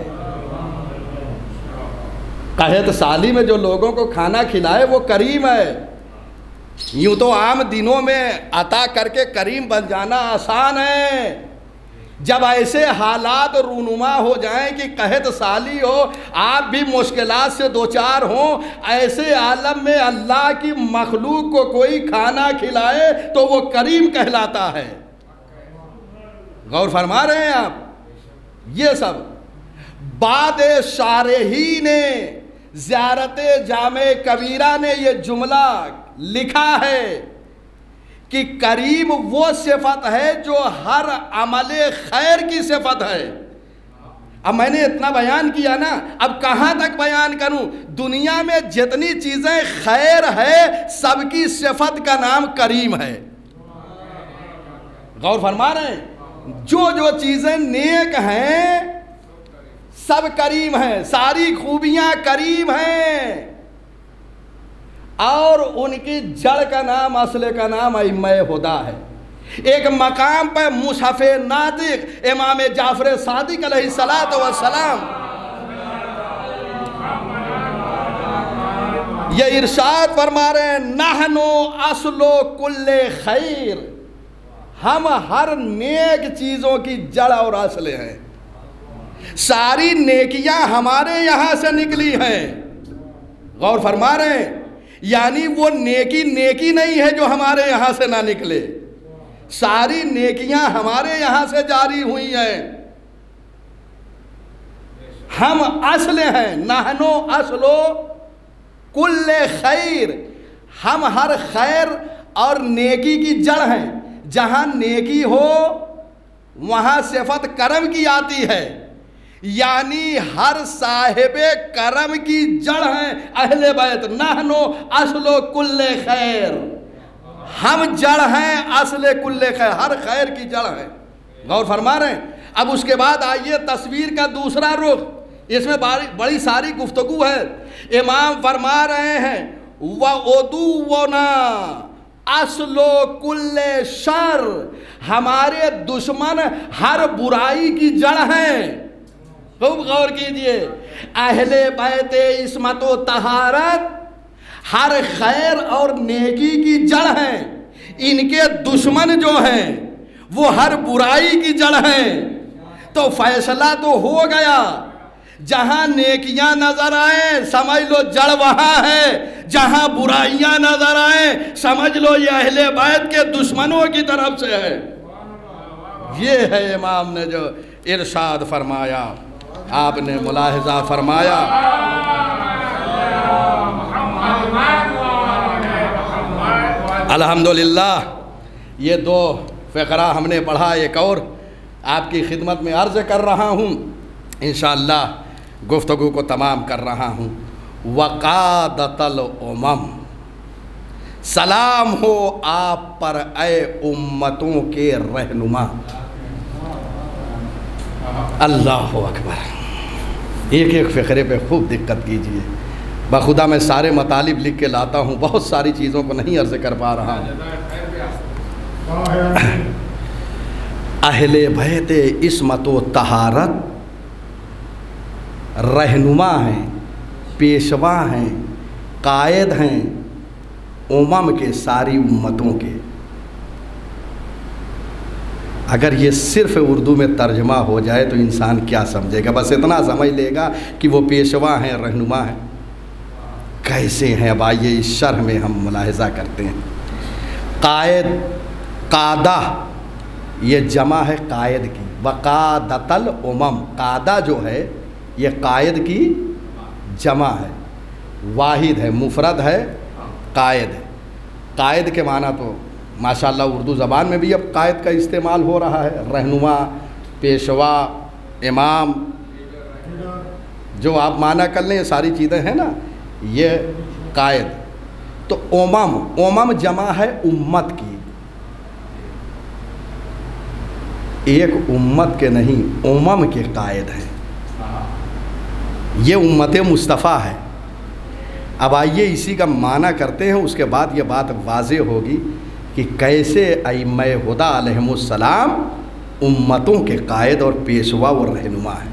कहत साली में जो लोगों को खाना खिलाए वो करीम है। यूं तो आम दिनों में अता करके करीम बन जाना आसान है। जब ऐसे हालात रूनुमा हो जाएं कि कहत साली हो, आप भी मुश्किलात से दो चार हों, ऐसे आलम में अल्लाह की मखलूक को कोई खाना खिलाए तो वो करीम कहलाता है। गौर फरमा रहे हैं आप। ये सब बाद शारही ने ज़ियारत जामे कबीरा ने ये जुमला लिखा है कि करीम वो सिफत है जो हर अमले खैर की सिफत है। अब मैंने इतना बयान किया ना, अब कहाँ तक बयान करूं। दुनिया में जितनी चीज़ें खैर है सबकी सिफत का नाम करीम है। गौर फरमा रहे हैं। जो जो चीज़ें नेक हैं सब करीम हैं, सारी खूबियाँ करीम हैं। और उनकी जड़ का नाम, असले का नाम इम्मे हुदा है। एक मकाम पर मुसहफ़े नातिक इमाम जाफ़र सादिक अलैहिस्सलात व सलाम ये इरशाद फरमा रहे हैं, नहनो असलो कुल्ले खैर, हम हर नेक चीज़ों की जड़ और असले हैं। सारी नेकियां हमारे यहाँ से निकली हैं। गौर फरमा रहे हैं। यानी वो नेकी नेकी नहीं है जो हमारे यहाँ से ना निकले, सारी नेकियां हमारे यहाँ से जारी हुई हैं। हम असले हैं, नहनो असलो कुल्ले खैर, हम हर खैर और नेकी की जड़ हैं। जहाँ नेकी हो वहाँ सिफत करम की आती है। यानी हर साहिबे करम की जड़ हैं अहले बैत। नहनो असलो कुल्ले खैर, हम जड़ हैं असले कुल्ले खैर, हर खैर की जड़ है। गौर फरमा रहे हैं। अब उसके बाद आइए तस्वीर का दूसरा रुख, इसमें बड़ी सारी गुफ्तगू है। इमाम फरमा रहे हैं व उदुवना असलो कुल्ले शर, हमारे दुश्मन हर बुराई की जड़ हैं। खूब गौर कीजिए, अहले बैत इस्मत व तहारत हर खैर और नेकी की जड़ हैं। इनके दुश्मन जो हैं वो हर बुराई की जड़ हैं। तो फैसला तो हो गया, जहाँ नेकियां नजर आए समझ लो जड़ वहाँ है, जहाँ बुराइयां नजर आए समझ लो ये अहले बैत के दुश्मनों की तरफ से है। ये है इमाम ने जो इरशाद फरमाया, आपने मुलाहिजा फरमाया। अल्हम्दुलिल्लाह, ये दो फ़क़रा हमने पढ़ा, एक और आपकी खिदमत में अर्ज़ कर रहा हूँ। इंशाअल्लाह गुफ्तगू को तमाम कर रहा हूँ। वक़ादतल उमम, सलाम हो आप पर ए उम्मतों के रहनुमा। अल्लाह अकबर। एक एक फ़िक्रे पे खूब दिक्कत कीजिए। बखुदा मैं सारे मतालिब लिख के लाता हूँ, बहुत सारी चीज़ों को नहीं अर्ज़ कर पा रहा हूँ। अहले बैत इस्मत व तहारत रहनुमा हैं, पेशवा हैं, कायद हैं उमम के, सारी उम्मतों के। अगर ये सिर्फ़ उर्दू में तर्जमा हो जाए तो इंसान क्या समझेगा? बस इतना समझ लेगा कि वो पेशवा हैं, रहनुमा हैं। कैसे हैं? अब आइए इस शरह में हम मुलाहिज़ा करते हैं। कायद, कादा, ये जमा है कायद की। वक़ादतल उमम, कादा जो है ये कायद की जमा है, वाहिद है, मुफरद है, कायद है। कायद के माना तो माशाअल्लाह उर्दू ज़बान में भी अब कायद का इस्तेमाल हो रहा है। रहनुमा, पेशवा, इमाम, जो आप माना कर लें, ये सारी चीज़ें हैं ना, ये कायद। तो उमम, उमम जमा है उम्मत की। एक उम्मत के नहीं, उमम के कायद हैं। ये उम्मत मुस्तफ़ा है। अब आइए इसी का माना करते हैं, उसके बाद ये बात वाज़े होगी कि कैसे अइम्मे हुदा अलैहिमुस्सलाम उम्मतों के कायद और पेशवा और रहनुमा है।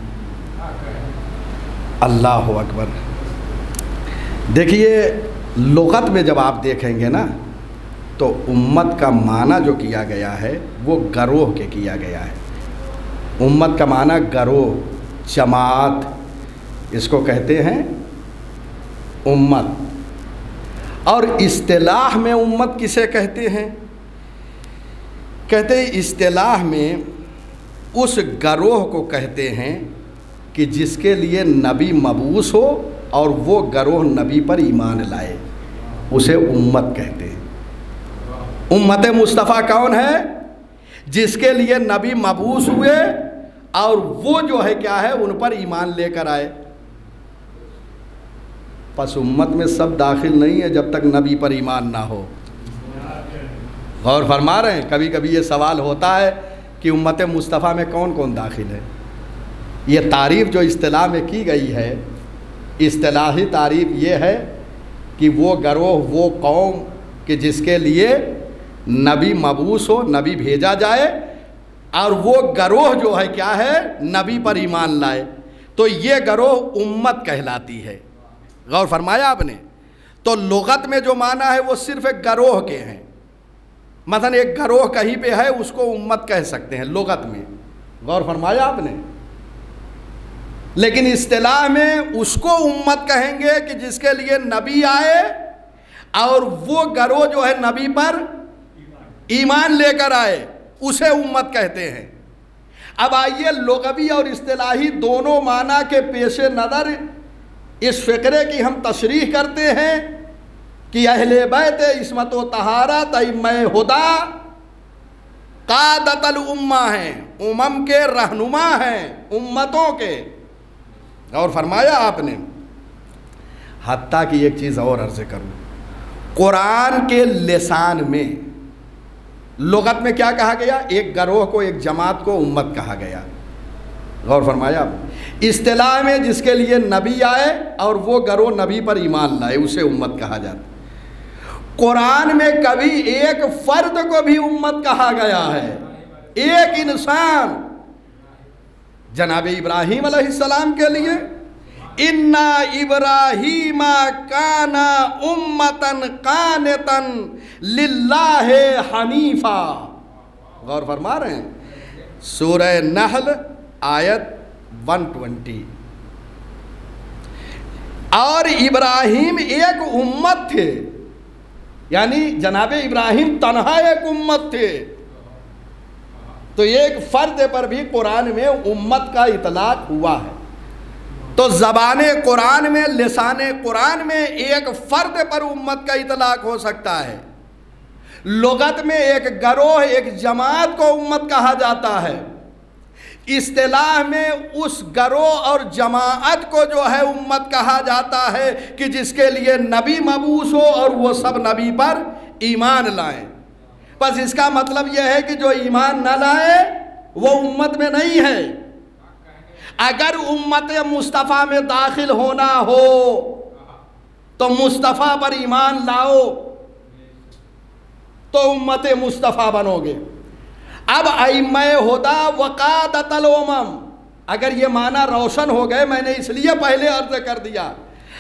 अल्लाह अकबर। देखिए लुग़त में जब आप देखेंगे ना तो उम्मत का माना जो किया गया है वो गरोह के किया गया है। उम्मत का माना गरोह, जमात, इसको कहते हैं उम्मत। और इस्तिलाह में उम्मत किसे कहते हैं? कहते हैं इस्तिलाह में उस गरोह को कहते हैं कि जिसके लिए नबी मबूस हो और वो गरोह नबी पर ईमान लाए, उसे उम्मत कहते हैं। उम्मत मुस्तफ़ा कौन है? जिसके लिए नबी मबूस हुए और वो जो है क्या है, उन पर ईमान लेकर आए। बस उम्मत में सब दाखिल नहीं है जब तक नबी पर ईमान ना हो। गौर फरमा रहे हैं? कभी कभी ये सवाल होता है कि उम्मत मुस्तफ़ा में कौन कौन दाखिल है। ये तारीफ़ जो इस्तिलाह में की गई है, इस्तिलाही तारीफ़ ये है कि वो गरोह, वो कौम कि जिसके लिए नबी मबूस हो, नबी भेजा जाए, और वो गरोह जो है क्या है, नबी पर ईमान लाए, तो ये गरोह उम्मत कहलाती है। गौर फरमाया आपने? तो लुग़त में जो माना है वो सिर्फ़ एक गरोह के हैं। मसलन एक गरोह कहीं पे है, उसको उम्मत कह सकते हैं लुग़त में। गौर फरमाया आपने? लेकिन इस्तिलाह में उसको उम्मत कहेंगे कि जिसके लिए नबी आए और वो गरोह जो है नबी पर ईमान लेकर आए, उसे उम्मत कहते हैं। अब आइए लुग़वी और इस्तिलाही दोनों माना के पेश नज़र इस फ़िक्रे की हम तशरीह करते हैं कि अहले बैत इस्मत व तहारत अइम्मे हुदा क़ादतल उम्मा हैं, उमम के रहनुमा हैं, उम्मतों के। और फरमाया आपने, हत्ता कि एक चीज़ और अर्ज़ करूँ, कुरान के लिसान में लुग़त में क्या कहा गया? एक गरोह को, एक जमात को उम्मत कहा गया। गौर फरमाया आप? इस्तिलाह में जिसके लिए नबी आए और वो गरोह नबी पर ईमान लाए, उसे उम्मत कहा जाता। कुरान में कभी एक फ़र्द को भी उम्मत कहा गया है, एक इंसान, जनाब इब्राहीम अलैहिस्सलाम के लिए इन्ना इब्राहीमा काना उम्मतन कानितन लिल्लाहि हनीफा। गौर फरमा रहे हैं? सूरह नहल आयत 120। और इब्राहीम एक उम्मत थे, यानी जनाब इब्राहीम तन्हा एक उम्मत थे। तो एक फ़र्द पर भी कुरान में उम्मत का इतलाक़ हुआ है। तो ज़बाने कुरान में, लिसाने कुरान में एक फ़र्द पर उम्मत का इतलाक़ हो सकता है। लुग़त में एक गरोह, एक जमात को उम्मत कहा जाता है। इस्तिलाह में उस गरोह और जमाअत को जो है उम्मत कहा जाता है कि जिसके लिए नबी मबूस हो और वो सब नबी पर ईमान लाएं। बस इसका मतलब यह है कि जो ईमान न लाए वो उम्मत में नहीं है। अगर उम्मत मुस्तफ़ा में दाखिल होना हो तो मुस्तफ़ा पर ईमान लाओ तो उम्मत मुस्तफ़ा बनोगे। अब अइम्मा हुदा वक़ादतल उमम, अगर ये माना रोशन हो गए, मैंने इसलिए पहले अर्ज कर दिया,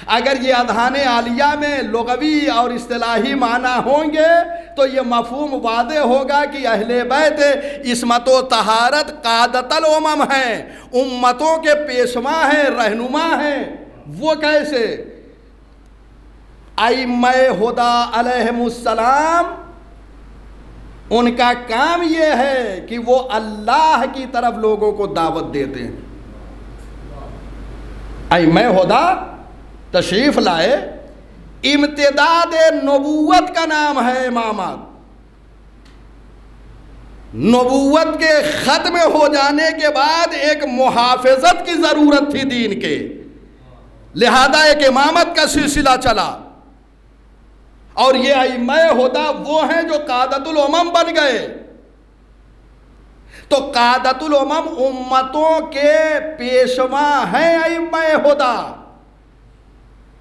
अगर ये अज़हान आलिया में लुग़वी और इस्तिलाही माना होंगे तो ये मफ़हूम वादे होगा कि अहले बैत इस्मत व तहारत क़ादतल उमम हैं, उम्मतों के पेशवा हैं, रहनुमा हैं। वो कैसे? अइम्मा हुदा अलैहिमुस्सलाम, उनका काम ये है कि वो अल्लाह की तरफ लोगों को दावत देते हैं। अइम्मा हुदा तशरीफ लाए, इम्तिदाद नबूवत का नाम है इमामत। नबूवत के ख़त्म हो जाने के बाद एक मुहाफ़िज़त की ज़रूरत थी दीन के, लिहाजा एक इमामत का सिलसिला चला। और ये अइम्मा हुदा वो हैं जो क़ादतुल उमम बन गए। तो क़ादतुल उमम उम्मतों के पेशवा हैं अइम्मा हुदा,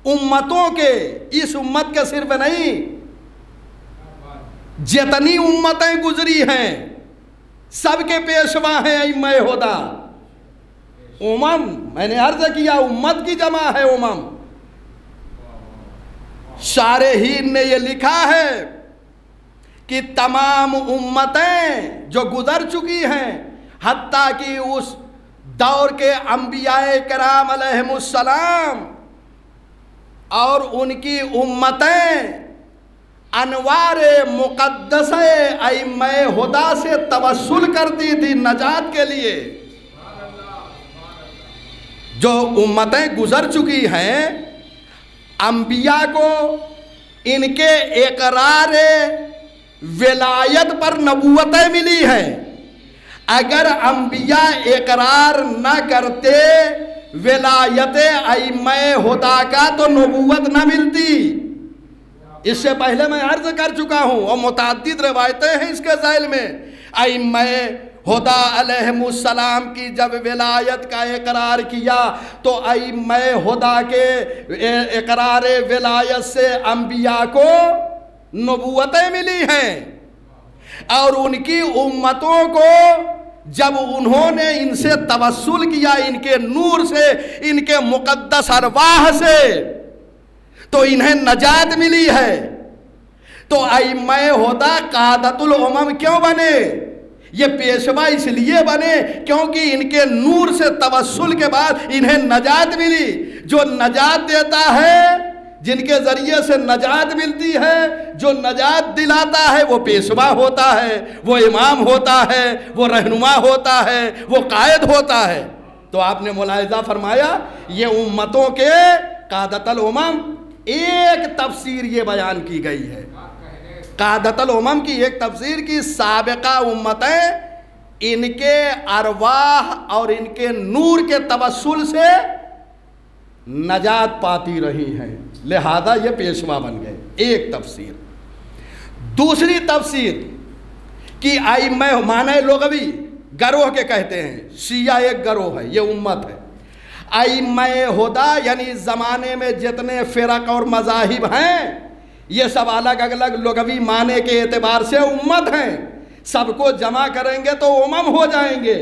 उम्मतों के, इस उम्मत के सिर्फ नहीं, जितनी उम्मतें गुजरी हैं सबके पेशवा हैं अइम्मा हुदा। उमम मैंने अर्ज किया उम्मत की जमा है उमम। शारहीन ने यह लिखा है कि तमाम उम्मतें जो गुजर चुकी हैं, हत्ता कि उस दौर के अंबियाए कराम अलैहिमुस्सलाम और उनकी उम्मतें अनवारे मुक़द्दसे अइम्मा हुदा से तवस्सुल करती थी नजात के लिए। जो उम्मतें गुजर चुकी हैं, अंबिया को इनके इकरार विलायत पर नबूवतें मिली हैं। अगर अंबिया इकरार न करते विलायत अइम्मा हुदा का तो नबूवत न मिलती। इससे पहले मैं अर्ज कर चुका हूँ और मुतअद्दिद रिवायतें हैं इसके ज़ैल में। अइम्मा हुदा अलैहिमुस्सलाम की जब विलायत का इकरार किया तो अइम्मा हुदा के इकरार विलायत से अंबिया को नबूवतें मिली हैं। और उनकी उम्मतों को जब उन्होंने इनसे तवस्सुल किया, इनके नूर से, इनके मुक़द्दस अरवाह से, तो इन्हें नजात मिली है। तो अइम्मा हुदा क़ादतुल उमम क्यों बने? ये पेशवा इसलिए बने क्योंकि इनके नूर से तवस्सुल के बाद इन्हें नजात मिली। जो नजात देता है, जिनके ज़रिए से नजात मिलती है, जो नजात दिलाता है वो पेशवा होता है, वो इमाम होता है, वो रहनुमा होता है, वो कायद होता है। तो आपने मुलाहिज़ा फरमाया ये उम्मतों के क़ादतुल उमम, एक तफसीर ये बयान की गई है। क़ादतुल उमम की एक तफसीर की साबिक़ा उम्मतें इनके अरवाह और इनके नूर के तवस्सुल से नजात पाती रही हैं, लिहाजा ये पेशवा बन गए। एक तफसीर। दूसरी तफसीर कि अइम्मा माने लुग़वी गरोह के कहते हैं, शिया एक गरोह है, ये उम्मत है। अइम्मा हुदा यानी ज़माने में जितने फ़िरक़ और मज़ाहिब हैं ये सब अलग अलग लुग़वी माने के एतबार से उम्मत हैं। सबको जमा करेंगे तो उमम हो जाएंगे।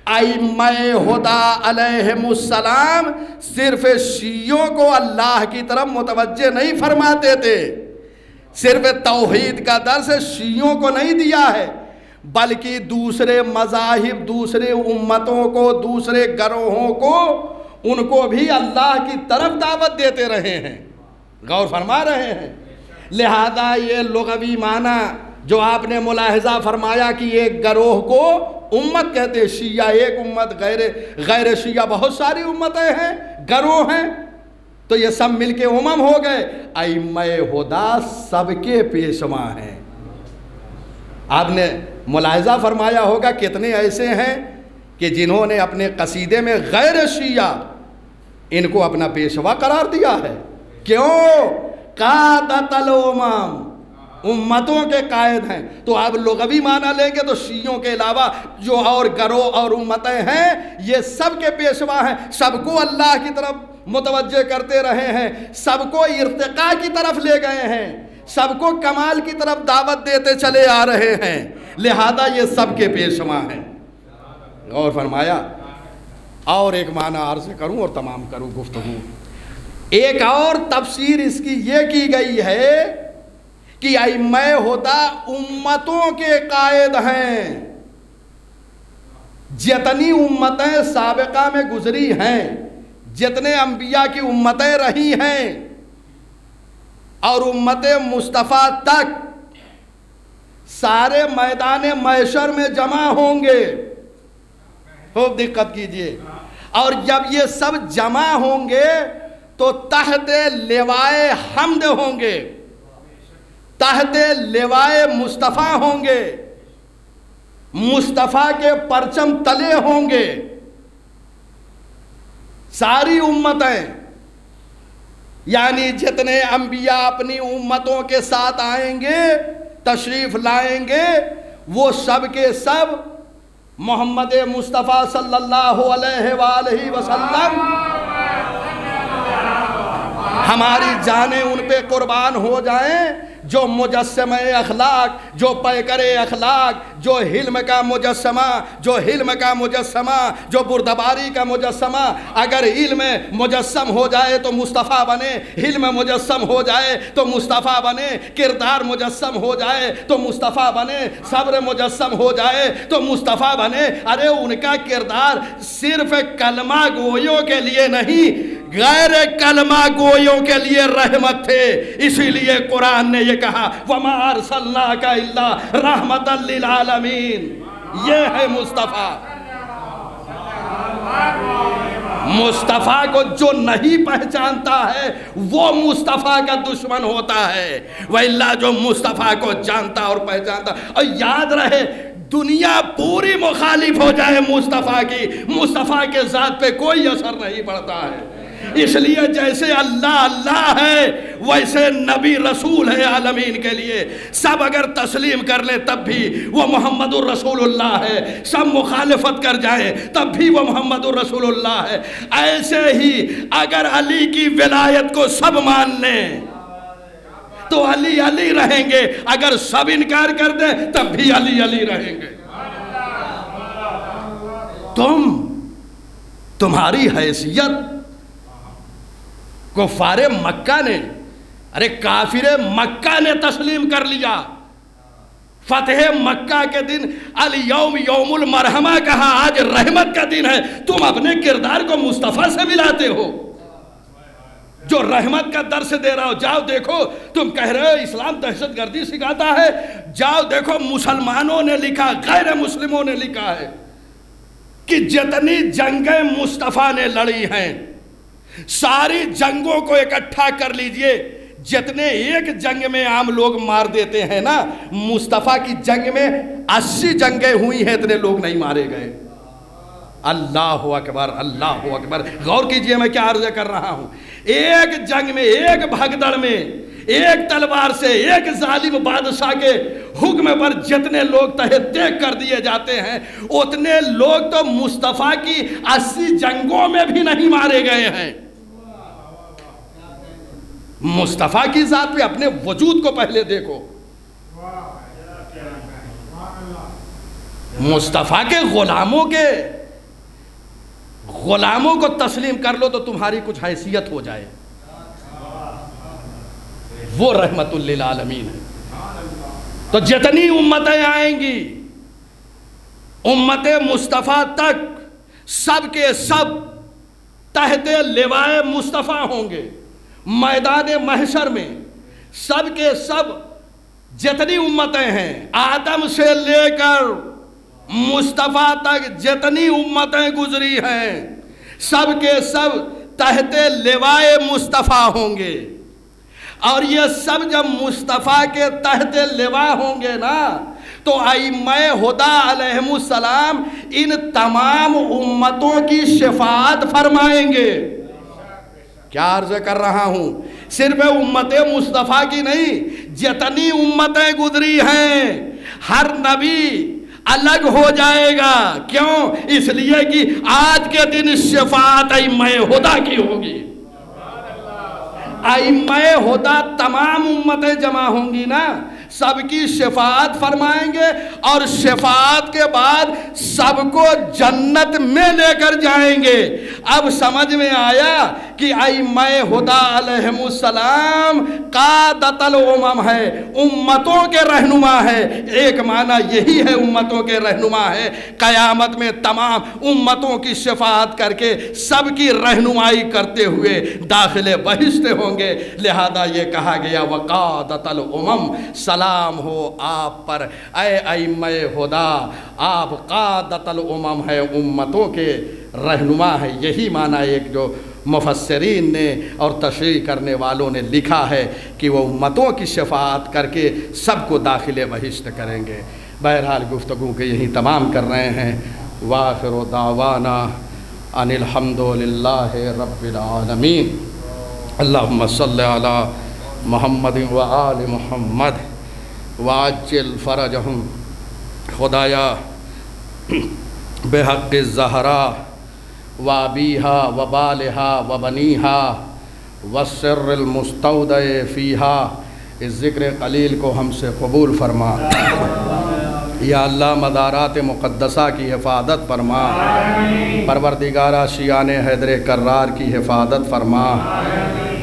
अइम्मा हुदा अलैहिमुस्सलाम सिर्फ शियों को अल्लाह की तरफ मुतवज्जे नहीं फरमाते थे, सिर्फ तौहीद का दर्स शियों को नहीं दिया है, बल्कि दूसरे मज़ाहिब, दूसरे उम्मतों को, दूसरे गरोहों को, उनको भी अल्लाह की तरफ दावत देते रहे हैं। गौर फरमा रहे हैं। लिहाजा ये लुग़वी माना जो आपने मुलाहिज़ा फरमाया कि एक गरोह को उम्मत कहते हैं, शिया एक उम्मत, गैर शिया बहुत सारी उम्मतें हैं, गरोह हैं, तो ये सब मिलके उमम हो गए। अइम्मा हुदा सबके पेशवा हैं। आपने मुलाहिज़ा फरमाया होगा कितने ऐसे हैं कि जिन्होंने अपने कसीदे में गैर शिया इनको अपना पेशवा करार दिया है। क्यों? क़ादतुल उमम, उम्मतों के कायद हैं। तो आप लुग़वी माना लेंगे तो शियों के अलावा जो और गरोह और उम्मतें हैं ये सब के पेशवा हैं, सबको अल्लाह की तरफ मुतवज्जे करते रहे हैं, सबको इर्तिका की तरफ ले गए हैं, सबको कमाल की तरफ दावत देते चले आ रहे हैं, लिहाजा ये सबके पेशवा हैं। और फरमाया, और एक माना अर्ज़ करूं और तमाम करूं गुफ्तगू। एक और तफसीर इसकी ये की गई है कि अइम्मा हुदा उम्मतों के कायद हैं। जितनी उम्मतें साबिका में गुजरी हैं, जितने अंबिया की उम्मतें रही हैं और उम्मत मुस्तफ़ा तक, सारे मैदान महशर में जमा होंगे। खूब दिक्कत कीजिए। और जब ये सब जमा होंगे तो तहत लिवाए हम्द होंगे, तहत लिवाए मुस्तफ़ा होंगे, मुस्तफ़ा के परचम तले होंगे सारी उम्मतें। यानी जितने अंबिया अपनी उम्मतों के साथ आएंगे, तशरीफ लाएंगे, वो सब के सब मोहम्मद मुस्तफ़ा सल्लल्लाहु अलैहि वसल्लम हमारी जानें उन पे कुर्बान हो जाएं, जो मुजस्समा अखलाक, जो पैकर अखलाक, जो हिल्म का मुजस्समा, जो हिल्म का मुजस्समा, जो बुर्दबारी का मुजस्समा। अगर इल्म मुजस्सम हो जाए तो मुस्तफ़ा बने, हिल्म मुजस्सम हो जाए तो मुस्तफ़ा बने, किरदार मुजस्सम हो जाए तो मुस्तफ़ा बने, सब्र मुजस्सम हो जाए तो मुस्तफ़ा बने। अरे उनका किरदार सिर्फ कलमा गोयों के लिए नहीं, गैर कलमा गोयों के लिए रहमत थे। इसीलिए कुरान ने ये कहा, वमा अरसलनाका इल्ला रहमतल लिल आलमीन। ये है मुस्तफ़ा। मुस्तफ़ा को जो नहीं पहचानता है वो मुस्तफ़ा का दुश्मन होता है, वल्ला जो मुस्तफ़ा को जानता और पहचानता। और याद रहे, दुनिया पूरी मुखालिफ हो जाए मुस्तफ़ा की, मुस्तफ़ा के ज़ात पे कोई असर नहीं पड़ता है। इसलिए जैसे अल्लाह अल्लाह है वैसे नबी रसूल है आलमीन के लिए। सब अगर तस्लीम कर ले तब भी वो मोहम्मदुर रसूलुल्लाह है, सब मुखालिफत कर जाए तब भी वो मोहम्मदुर रसूलुल्लाह है। ऐसे ही अगर अली की विलायत को सब मान लें तो अली अली रहेंगे, अगर सब इनकार कर दें तब भी अली अली रहेंगे। तुम्हारी हैसियत कुफारे मक्का ने, अरे काफिरे मक्का ने तस्लीम कर लिया। फतेह मक्का के दिन अल यौम यौमुल मरहमा कहा, आज रहमत का दिन है। तुम अपने किरदार को मुस्तफ़ा से मिलाते हो जो रहमत का दर्स दे रहा हो। जाओ देखो, तुम कह रहे हो इस्लाम दहशतगर्दी सिखाता है, जाओ देखो मुसलमानों ने लिखा, गैर मुस्लिमों ने लिखा है कि जितनी जंगें मुस्तफ़ा ने लड़ी हैं सारी जंगों को इकट्ठा कर लीजिए, जितने एक जंग में आम लोग मार देते हैं ना, मुस्तफ़ा की जंग में 80 जंगें हुई हैं, इतने लोग नहीं मारे गए। अल्लाह अकबर, अल्लाह अकबर। गौर कीजिए मैं क्या अर्ज़ कर रहा हूं। एक जंग में, एक भगदड़ में, एक तलवार से एक जालिम बादशाह के हुक्म पर जितने लोग तहे तेग कर दिए जाते हैं, उतने लोग तो मुस्तफ़ा की 80 जंगों में भी नहीं मारे गए हैं। मुस्तफ़ा की ज़ात पे अपने वजूद को पहले देखो। मुस्तफ़ा के गुलामों को तस्लीम कर लो तो तुम्हारी कुछ हैसियत हो जाए। वो रहमतुल लिल आलमीन है। तो जितनी उम्मतें आएंगी उम्मत मुस्तफ़ा तक, सब के सब तहत लिवाए मुस्तफ़ा होंगे। मैदान महशर में सब के सब जितनी उम्मतें हैं, आदम से लेकर मुस्तफ़ा तक जितनी उम्मतें गुजरी हैं, सब के सब तहत लिवाए मुस्तफ़ा होंगे। और ये सब जब मुस्तफ़ा के तहत लिवा होंगे ना, तो अइम्मा हुदा अलैहिमुस्सलाम इन तमाम उम्मतों की शफाअत फरमाएंगे। क्या अर्ज़ कर रहा हूँ, सिर्फ उम्मत मुस्तफ़ा की नहीं, जितनी उम्मतें गुजरी हैं हर नबी अलग हो जाएगा। क्यों? इसलिए कि आज के दिन शफाअत इम्मे हुदा की होगी। इम्मे हुदा तमाम उम्मतें जमा होंगी ना, सबकी शफाअत फरमाएंगे और शफाअत के बाद सबको जन्नत में लेकर जाएंगे। अब समझ में आया कि इम्मे हुदा अलैहिमुस्सलाम क़ादतुल उमम है, उम्मतों के रहनुमा है। एक माना यही है, उम्मतों के रहनुमा है। क़यामत में तमाम उम्मतों की शफाअत करके सबकी रहनुमाई करते हुए दाखिले बहिश्त होंगे। लिहाजा ये कहा गया वक़ादतुल उमम, सलाम हो आप पर ऐ इम्मे हुदा, आप क़ादतुल उमम है, उम्मतों के रहनुमा है। यही माना एक जो मुफस्सिरीन ने और तशरीह करने वालों ने लिखा है कि वो उम्मतों की शफाअत करके सबको दाखिले बहिश्त करेंगे। बहरहाल गुफ्तगू के यही तमाम कर रहे हैं। वाखिरु दावाना अनिल हम्दुलिल्लाहि रब्बिल आलमीन। अल्लाहुम्मा सल्लि अला मुहम्मद व आलि मुहम्मद वाज्जिल फरजहुम। खुदाया बेहक़्क़ि ज़हरा वाबीहा वबालिहा वबनीहा वस्सिर्रिल मुस्तौदए फ़ीहा, इस ज़िक्र क़लील को हमसे कबूल फ़रमा। या अल्लाह मदारात मुक़द्दसा की हिफाजत फ़रमा। परवरदिगारा शियान हैदर कर्रार की हिफाजत फ़रमा।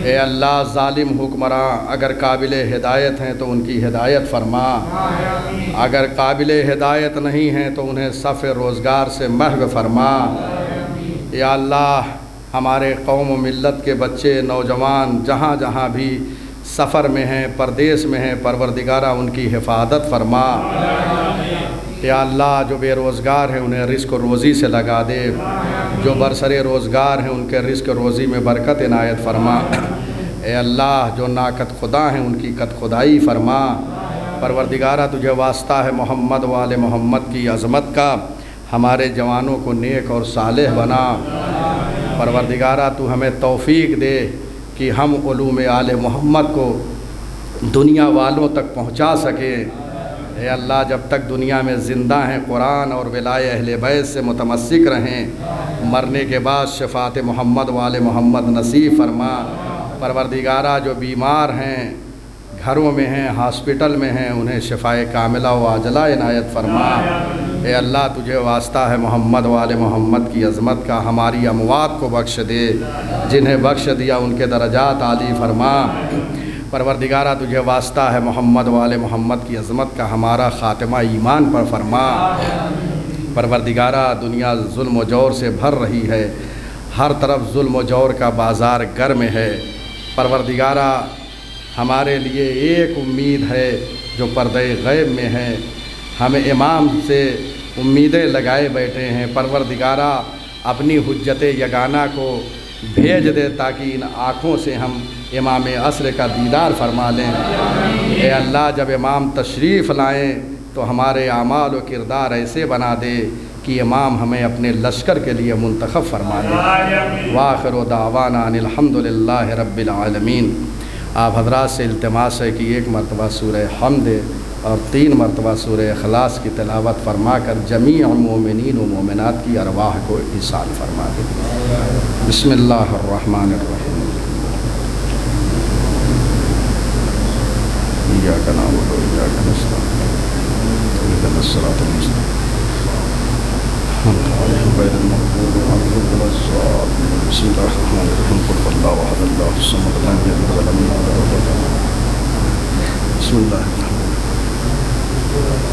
ए अल्लाह ज़ालिम हुक्मरान अगर काबिल हिदायत हैं तो उनकी हिदायत फ़रमा, अगर काबिल हिदायत नहीं हैं तो उन्हें सफ़ रोज़गार से महव फ़रमा। या अल्लाह हमारे कौम व मिल्लत के बच्चे नौजवान जहाँ जहाँ भी सफ़र में हैं, परदेश में हैं, परवरदिगारा उनकी हिफाजत फ़रमा। या अल्लाह जो बेरोज़गार हैं उन्हें रिस्क रोज़ी से लगा दे, जो बरसरे रोज़गार हैं उनके रिस्क रोज़ी में बरकत इनायत फ़रमा। ए अल्लाह जो नाकत खुदा हैं उनकी कत खुदाई फ़रमा। परवरदिगारा तुझे वास्ता है मोहम्मद वाले मोहम्मद की अज़मत का, हमारे जवानों को नेक और सालेह बना। परवरदिगारा तू हमें तौफ़ीक दे कि हम उलूम आले मोहम्मद को दुनिया वालों तक पहुँचा सकें। ए अल्लाह जब तक दुनिया में ज़िंदा हैं कुरान और विलाय अहले बैत से मुतमस्सिक रहें, मरने के बाद शफ़ाअत मोहम्मद वाले मोहम्मद नसीब फ़रमा। परवरदिगारा जो बीमार हैं, घरों में हैं, हॉस्पिटल में हैं, उन्हें शफ़ाए कामिला व आजला इनायत फ़रमा। ए अल्लाह तुझे वास्ता है मोहम्मद वाले मोहम्मद की अज़मत का, हमारी अमवात को बख्श दे, जिन्हें बख्श दिया उनके दरजात आली फ़रमा। परवरदिगारा तुझे वास्ता है मोहम्मद वाले मोहम्मद की अज़मत का, हमारा ख़ातिमा ईमान पर फ़रमा। परवरदिगारा दुनिया जुल्म व जौर से भर रही है, हर तरफ जुल्म व जौर का बाज़ार गर्म है। परवरदिगारा हमारे लिए एक उम्मीद है जो पर्दे गैब में है, हम इमाम से उम्मीदें लगाए बैठे हैं। परवरदिगारा अपनी हुज्जत यगाना को भेज दे ताकि इन आँखों से हम इमाम असर का दीदार फरमा लें। ए अल्लाह जब इमाम तशरीफ़ लाएँ तो हमारे आमाल व किरदार ऐसे बना दे कि इमाम हमें अपने लश्कर के लिए मुंतखब फरमा दे। वाखिरु दावाना अनिल हम्दुलिल्लाहि रब्बिल आलमीन। आप हज़रात से इल्तिमास है कि एक मरतबा सूरह हम्द और 3 मरतबा सूरह इखलास की तिलावत फरमा कर जमीअ मोमिनीन व मोमिनात की अरवाह को इसाल फरमा दे। बिस्मिल्लाहिर्रहमानिर्रहीम। इय्याका नअबुदु व इय्याका नस्तईन इहदिनस सिरातल मुस्तक़ीम गैरिल मग़ज़ूबि अलैहिम वलद्दाल्लीन। बिस्मिल्लाहिर्रहमानिर्रहीम। क़ुल हुवल्लाहु अहद अल्लाहुस समद lam यलिद व lam यूलद व lam यकुल लहू कुफुवन अहद। बिस्मिल्लाहिर्रहमानिर्रहीम।